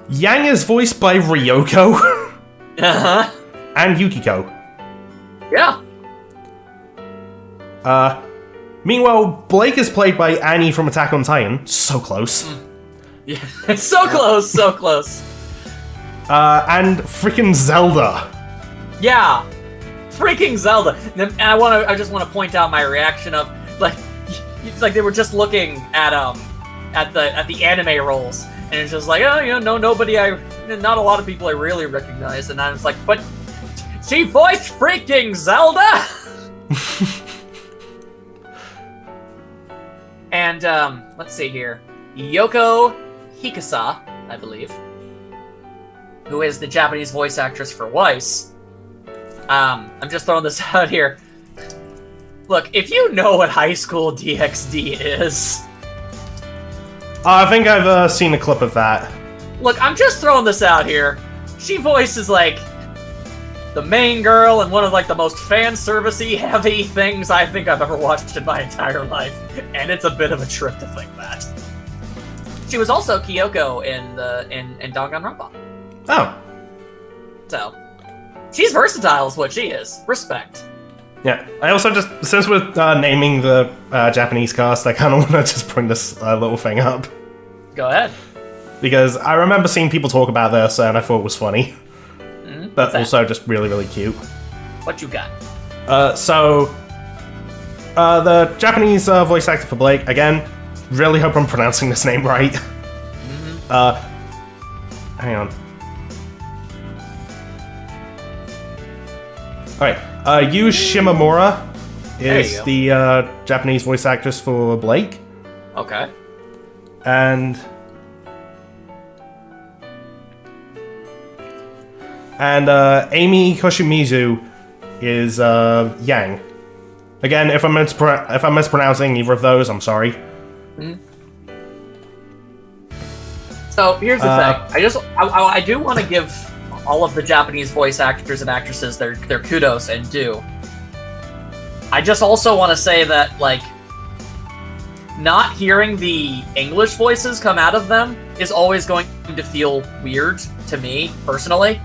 Yang is voiced by Ryoko. Uh-huh. And Yukiko. Yeah. Meanwhile, Blake is played by Annie from Attack on Titan. So close. Yeah, it's so close, so close. And freaking Zelda. Yeah. Freaking Zelda. And I just want to point out my reaction of, like, it's like they were just looking at the anime roles, and it's just like, oh, you know, not a lot of people I really recognize, and I was like, but she voiced freaking Zelda. And let's see here, Yoko Hikasa, I believe, who is the Japanese voice actress for Weiss. I'm just throwing this out here. Look, if you know what High School DxD is... I think I've seen a clip of that. Look, I'm just throwing this out here. She voices, like, the main girl in one of, like, the most fan-service-y heavy things I think I've ever watched in my entire life. And it's a bit of a trip to think that. She was also Kyoko in Danganronpa. Oh. So... she's versatile is what she is. Respect. Yeah, I also just, since we're naming the Japanese cast, I kind of want to just bring this little thing up. Go ahead. Because I remember seeing people talk about this, and I thought it was funny. But also just really, really cute. What you got? The Japanese voice actor for Blake, again, really hope I'm pronouncing this name right. Hang on. Alright, Yu Shimamura is the Japanese voice actress for Blake. Okay. And Amy Koshimizu is Yang. Again, if I'm mispronouncing either of those, I'm sorry. So here's the thing. I do want to give all of the Japanese voice actors and actresses their kudos and due. I just also want to say that, like, not hearing the English voices come out of them is always going to feel weird to me personally.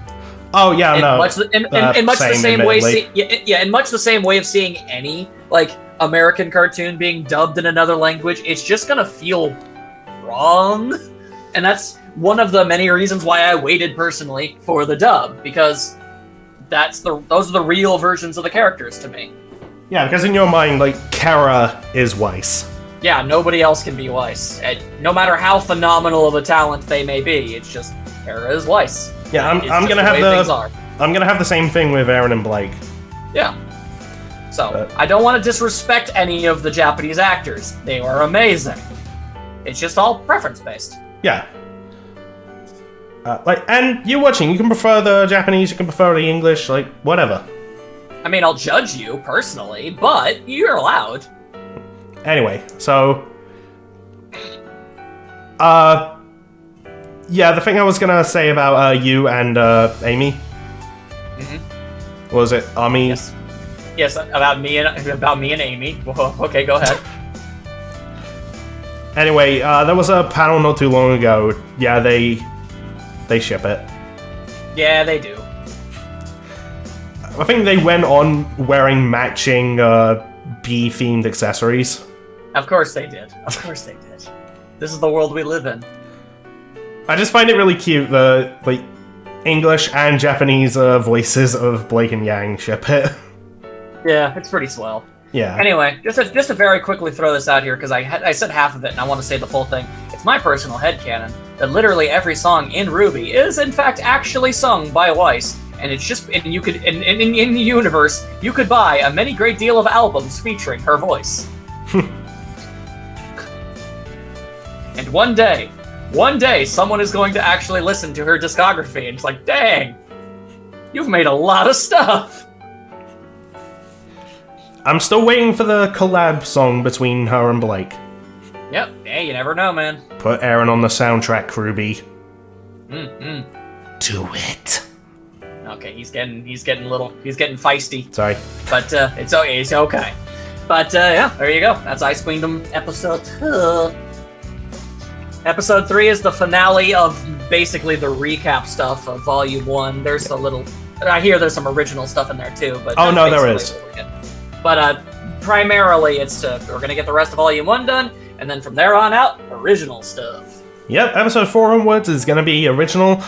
Oh yeah, no. In much the same way of seeing any, like, American cartoon being dubbed in another language, it's just gonna feel wrong. And that's one of the many reasons why I waited personally for the dub, because those are the real versions of the characters to me. Yeah, because in your mind, like, Kara is Weiss. Yeah, nobody else can be Weiss. And no matter how phenomenal of a talent they may be, it's just Kara is Weiss. Yeah, I'm gonna have the same thing with Aaron and Blake. Yeah. So I don't want to disrespect any of the Japanese actors. They are amazing. It's just all preference based. Yeah. And you watching, you can prefer the Japanese, you can prefer the English, like, whatever. I mean, I'll judge you personally, but you're allowed. Anyway, so... yeah, the thing I was gonna say about you and Amy... Was it Ami? Yes, about me and Amy. Well, okay, go ahead. Anyway, there was a panel not too long ago. Yeah, they ship it. Yeah, they do. I think they went on wearing matching bee-themed accessories. Of course they did. Of course they did. This is the world we live in. I just find it really cute the English and Japanese voices of Blake and Yang ship it. Yeah, it's pretty swell. Yeah. Anyway, just to very quickly throw this out here, because I said half of it and I want to say the full thing. It's my personal headcanon that literally every song in RWBY is in fact actually sung by Weiss, and it's just, and you could, in the universe, you could buy a many great deal of albums featuring her voice. And one day, someone is going to actually listen to her discography, and it's like, dang, you've made a lot of stuff. I'm still waiting for the collab song between her and Blake. Yep. Hey, you never know, man. Put Aaron on the soundtrack, RWBY. Do it. Okay, he's getting feisty. Sorry. But it's okay. But yeah, there you go. That's Ice Queendom episode 2. Episode 3 is the finale of basically the recap stuff of Volume 1. There's a little... I hear there's some original stuff in there too, but... Oh, no, there is. But primarily, it's we're going to get the rest of Volume 1 done, and then from there on out, original stuff. Yep, episode 4 onwards is going to be original.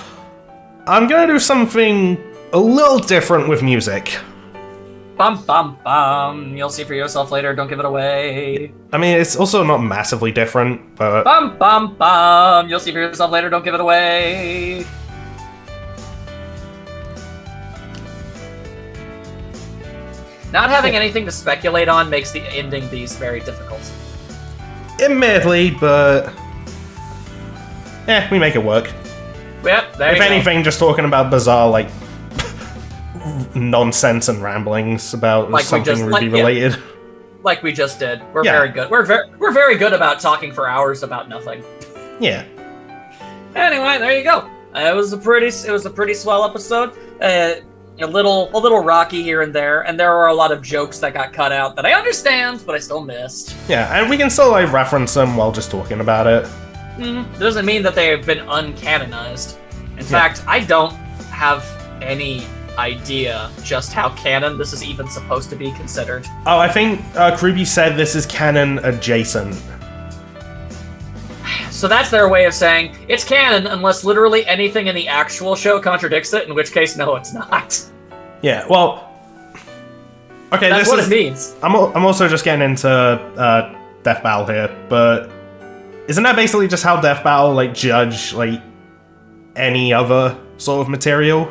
I'm going to do something a little different with music. Bum, bum, bum. You'll see for yourself later. Don't give it away. I mean, it's also not massively different, but... Bum, bum, bum. You'll see for yourself later. Don't give it away. Not having anything to speculate on makes the ending these very difficult. Admittedly, but... we make it work. Yep, there you go. If anything, just talking about bizarre, like... nonsense and ramblings about like something RWBY related. Yeah. Like we just did. We're very good. We're very good about talking for hours about nothing. Yeah. Anyway, there you go. It was a pretty swell episode. A little rocky here and there were a lot of jokes that got cut out that I understand, but I still missed. Yeah, and we can still like reference them while just talking about it. Doesn't mean that they have been uncanonized. In fact, I don't have any idea just how canon this is even supposed to be considered. Oh, I think RWBY said this is canon adjacent. So that's their way of saying it's canon unless literally anything in the actual show contradicts it, in which case, no, it's not. Yeah, well... Okay, that's what it means. I'm also just getting into Death Battle here, but isn't that basically just how Death Battle, like, judge, like, any other sort of material?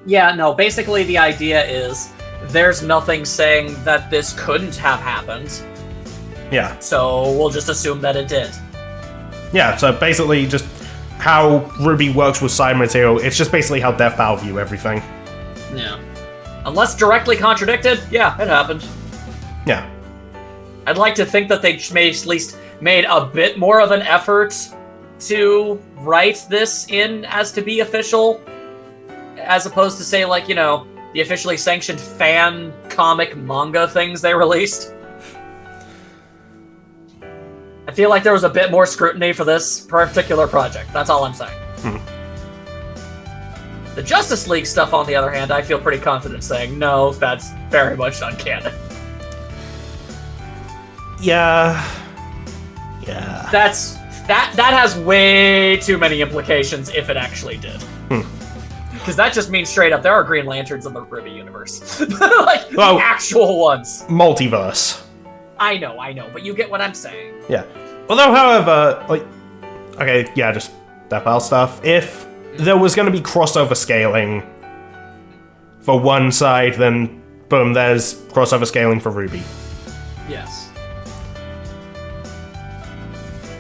Yeah, no, basically the idea is there's nothing saying that this couldn't have happened. Yeah. So we'll just assume that it did. Yeah, so basically just how RWBY works with side material, it's just basically how Death Battle view everything. Yeah. Unless directly contradicted, yeah, it happened. Yeah. I'd like to think that they at least made a bit more of an effort to write this in as to be official, as opposed to, say, like, you know, the officially sanctioned fan comic manga things they released. I feel like there was a bit more scrutiny for this particular project. That's all I'm saying. The Justice League stuff, on the other hand, I feel pretty confident saying, no, that's very much uncanon. Yeah. That has way too many implications if it actually did. Because that just means straight up, there are Green Lanterns in the RWBY universe. Like, the actual ones. Multiverse. I know, but you get what I'm saying. Yeah. Although, however, like... Okay, yeah, just Death Battle stuff. If there was going to be crossover scaling for one side, then, boom, there's crossover scaling for RWBY. Yes.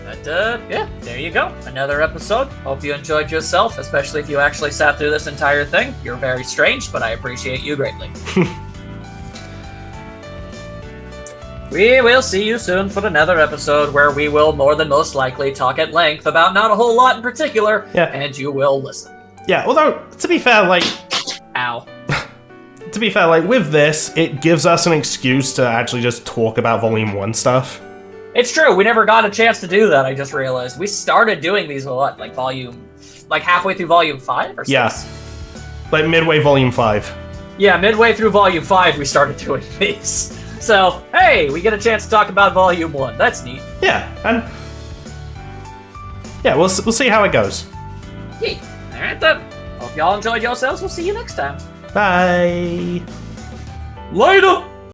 But, yeah, there you go. Another episode. Hope you enjoyed yourself, especially if you actually sat through this entire thing. You're very strange, but I appreciate you greatly. We will see you soon for another episode where we will more than most likely talk at length about not a whole lot in particular, and you will listen. Yeah, although, to be fair, like... Ow. To be fair, like, with this, it gives us an excuse to actually just talk about Volume 1 stuff. It's true, we never got a chance to do that, I just realized. We started doing these a lot, like halfway through Volume 5 or 6? Yeah. Like, midway Volume 5. Yeah, midway through Volume 5 we started doing these. So, hey, we get a chance to talk about Volume 1. That's neat. Yeah, and... Yeah, we'll see how it goes. Yeah. Alright then. Hope y'all enjoyed yourselves. We'll see you next time. Bye. Later!